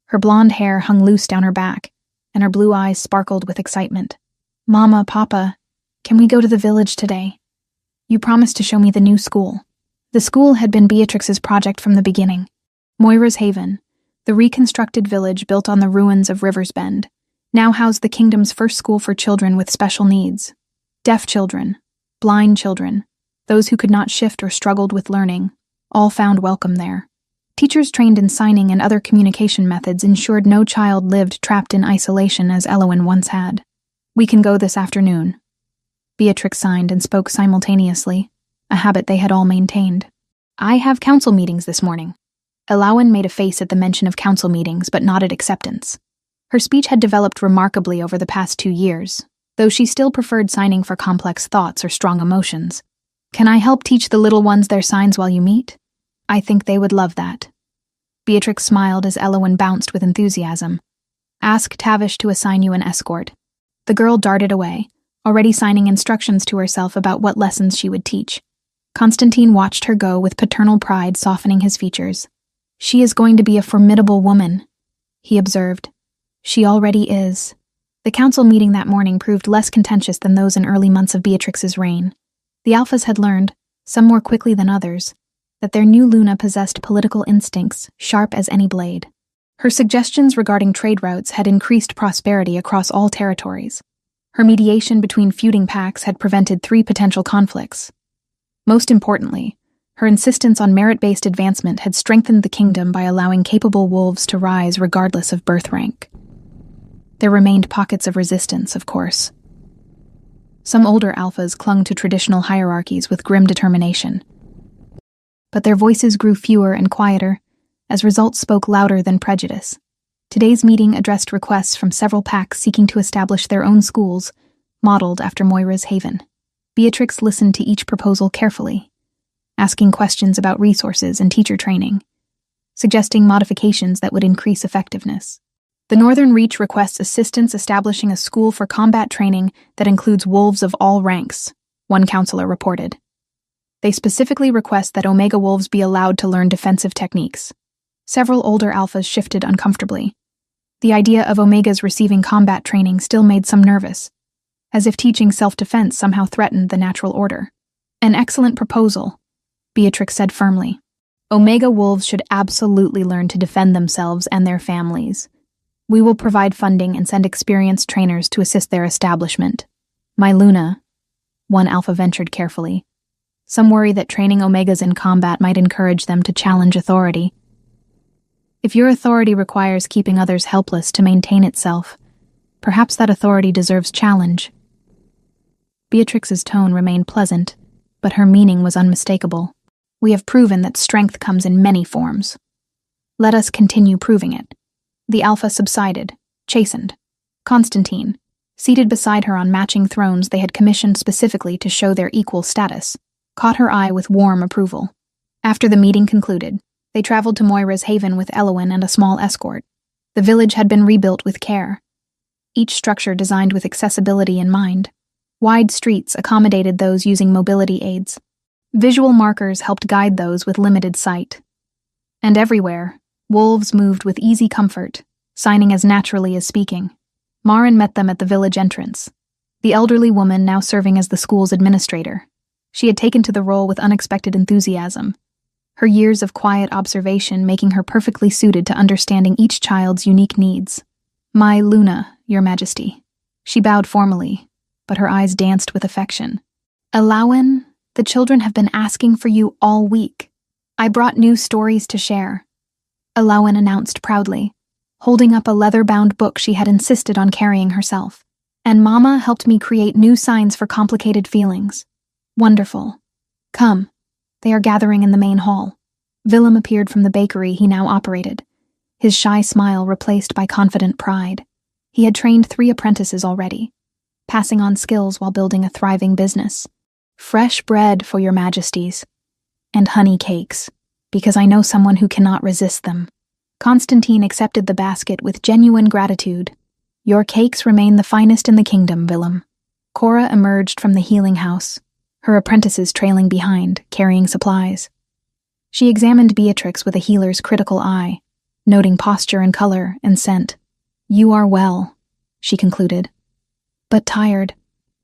Her blonde hair hung loose down her back, and her blue eyes sparkled with excitement. "Mama, Papa, can we go to the village today? You promised to show me the new school." The school had been Beatrix's project from the beginning. Moira's Haven, the reconstructed village built on the ruins of River's Bend, now housed the kingdom's first school for children with special needs. Deaf children, blind children, those who could not shift or struggled with learning, all found welcome there. Teachers trained in signing and other communication methods ensured no child lived trapped in isolation as Elowen once had. "We can go this afternoon." Beatrix signed and spoke simultaneously, a habit they had all maintained. "I have council meetings this morning." Elowen made a face at the mention of council meetings but nodded acceptance. Her speech had developed remarkably over the past 2 years, though she still preferred signing for complex thoughts or strong emotions. "Can I help teach the little ones their signs while you meet? I think they would love that." Beatrix smiled as Elowen bounced with enthusiasm. "Ask Tavish to assign you an escort." The girl darted away, already signing instructions to herself about what lessons she would teach. Constantine watched her go with paternal pride softening his features. "She is going to be a formidable woman," he observed. "She already is." The council meeting that morning proved less contentious than those in early months of Beatrix's reign. The Alphas had learned, some more quickly than others, that their new Luna possessed political instincts sharp as any blade. Her suggestions regarding trade routes had increased prosperity across all territories. Her mediation between feuding pacts had prevented 3 potential conflicts. Most importantly, her insistence on merit-based advancement had strengthened the kingdom by allowing capable wolves to rise regardless of birth rank. There remained pockets of resistance, of course. Some older alphas clung to traditional hierarchies with grim determination. But their voices grew fewer and quieter, as results spoke louder than prejudice. Today's meeting addressed requests from several packs seeking to establish their own schools, modeled after Moira's Haven. Beatrix listened to each proposal carefully, asking questions about resources and teacher training, suggesting modifications that would increase effectiveness. The Northern Reach requests assistance establishing a school for combat training that includes wolves of all ranks, one counselor reported. They specifically request that Omega wolves be allowed to learn defensive techniques. Several older alphas shifted uncomfortably. The idea of Omegas receiving combat training still made some nervous, as if teaching self-defense somehow threatened the natural order. An excellent proposal, Beatrix said firmly. Omega wolves should absolutely learn to defend themselves and their families. We will provide funding and send experienced trainers to assist their establishment. My Luna, one alpha ventured carefully. Some worry that training Omegas in combat might encourage them to challenge authority. If your authority requires keeping others helpless to maintain itself, perhaps that authority deserves challenge. Beatrix's tone remained pleasant, but her meaning was unmistakable. We have proven that strength comes in many forms. Let us continue proving it. The alpha subsided, chastened. Constantine, seated beside her on matching thrones they had commissioned specifically to show their equal status, caught her eye with warm approval. After the meeting concluded, they traveled to Moira's Haven with Elowen and a small escort. The village had been rebuilt with care, each structure designed with accessibility in mind. Wide streets accommodated those using mobility aids. Visual markers helped guide those with limited sight. And everywhere, wolves moved with easy comfort, signing as naturally as speaking. Marin met them at the village entrance, the elderly woman now serving as the school's administrator. She had taken to the role with unexpected enthusiasm, her years of quiet observation making her perfectly suited to understanding each child's unique needs. My Luna, Your Majesty. She bowed formally, but her eyes danced with affection. Elowen, the children have been asking for you all week. I brought new stories to share, Elowen announced proudly, holding up a leather-bound book she had insisted on carrying herself. And Mama helped me create new signs for complicated feelings. Wonderful. Come. They are gathering in the main hall. Willem appeared from the bakery he now operated, his shy smile replaced by confident pride. He had trained 3 apprentices already, passing on skills while building a thriving business. Fresh bread for your majesties, and honey cakes, because I know someone who cannot resist them. Constantine accepted the basket with genuine gratitude. Your cakes remain the finest in the kingdom, Willem. Cora emerged from the healing house, her apprentices trailing behind, carrying supplies. She examined Beatrix with a healer's critical eye, noting posture and color and scent. You are well, she concluded. But tired.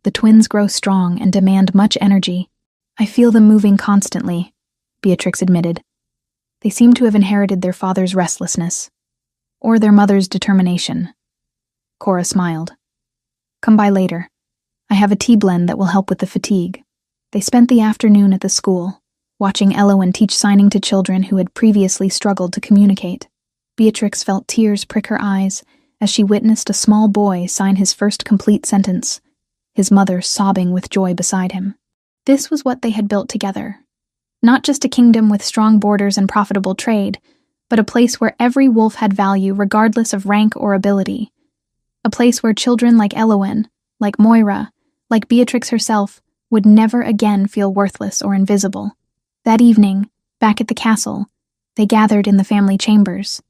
The twins grow strong and demand much energy. I feel them moving constantly, Beatrix admitted. They seem to have inherited their father's restlessness, or their mother's determination. Cora smiled. Come by later. I have a tea blend that will help with the fatigue. They spent the afternoon at the school, watching Elowen teach signing to children who had previously struggled to communicate. Beatrix felt tears prick her eyes as she witnessed a small boy sign his first complete sentence, his mother sobbing with joy beside him. This was what they had built together. Not just a kingdom with strong borders and profitable trade, but a place where every wolf had value regardless of rank or ability. A place where children like Elowen, like Moira, like Beatrix herself, would never again feel worthless or invisible. That evening, back at the castle, they gathered in the family chambers.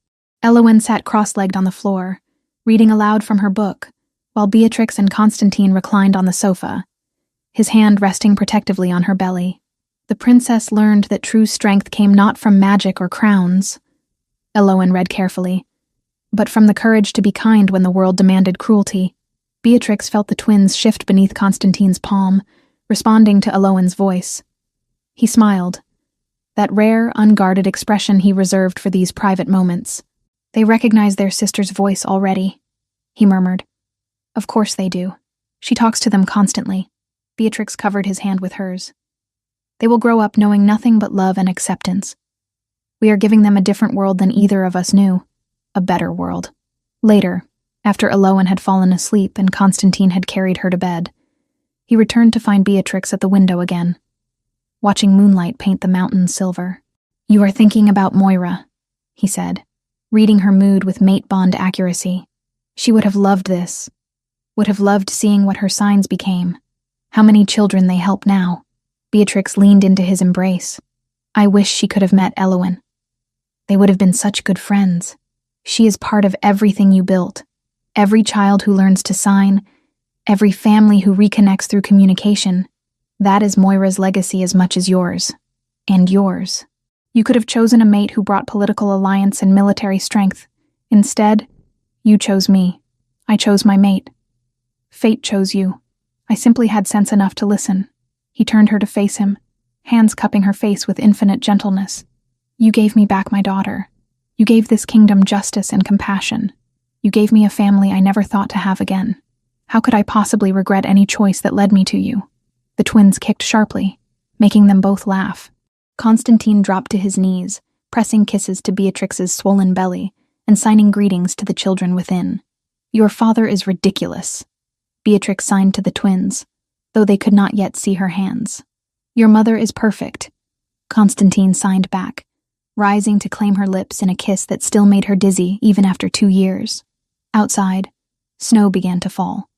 Elowen sat cross-legged on the floor, reading aloud from her book, while Beatrix and Constantine reclined on the sofa, his hand resting protectively on her belly. The princess learned that true strength came not from magic or crowns, Elowen read carefully, but from the courage to be kind when the world demanded cruelty. Beatrix felt the twins shift beneath Constantine's palm, responding to Elowen's voice. He smiled, that rare, unguarded expression he reserved for these private moments. They recognize their sister's voice already, he murmured. Of course they do. She talks to them constantly. Beatrix covered his hand with hers. They will grow up knowing nothing but love and acceptance. We are giving them a different world than either of us knew. A better world. Later, after Elowen had fallen asleep and Constantine had carried her to bed, he returned to find Beatrix at the window again, watching moonlight paint the mountains silver. You are thinking about Moira, he said. reading her mood with mate bond accuracy. She would have loved this, would have loved seeing what her signs became, how many children they help now. Beatrix leaned into his embrace. I wish she could have met Elowin. They would have been such good friends. She is part of everything you built. Every child who learns to sign, every family who reconnects through communication. That is Moira's legacy as much as yours. And yours. You could have chosen a mate who brought political alliance and military strength. Instead, you chose me. I chose my mate. Fate chose you. I simply had sense enough to listen. He turned her to face him, hands cupping her face with infinite gentleness. You gave me back my daughter. You gave this kingdom justice and compassion. You gave me a family I never thought to have again. How could I possibly regret any choice that led me to you? The twins kicked sharply, making them both laugh. Constantine dropped to his knees, pressing kisses to Beatrix's swollen belly and signing greetings to the children within. Your father is ridiculous. Beatrix signed to the twins, though they could not yet see her hands. Your mother is perfect. Constantine signed back, rising to claim her lips in a kiss that still made her dizzy even after 2 years. Outside, snow began to fall,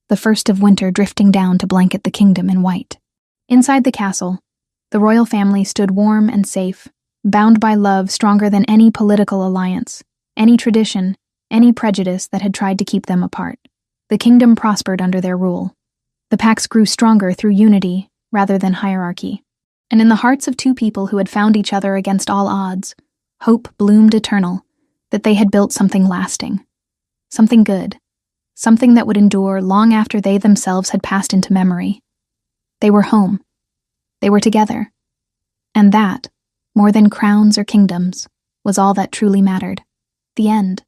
the first of winter drifting down to blanket the kingdom in white. Inside the castle, the royal family stood warm and safe, bound by love stronger than any political alliance, any tradition, any prejudice that had tried to keep them apart. The kingdom prospered under their rule. The Pax grew stronger through unity rather than hierarchy. And in the hearts of two people who had found each other against all odds, hope bloomed eternal, that they had built something lasting. Something good. Something that would endure long after they themselves had passed into memory. They were home. They were together. And that, more than crowns or kingdoms, was all that truly mattered. The end.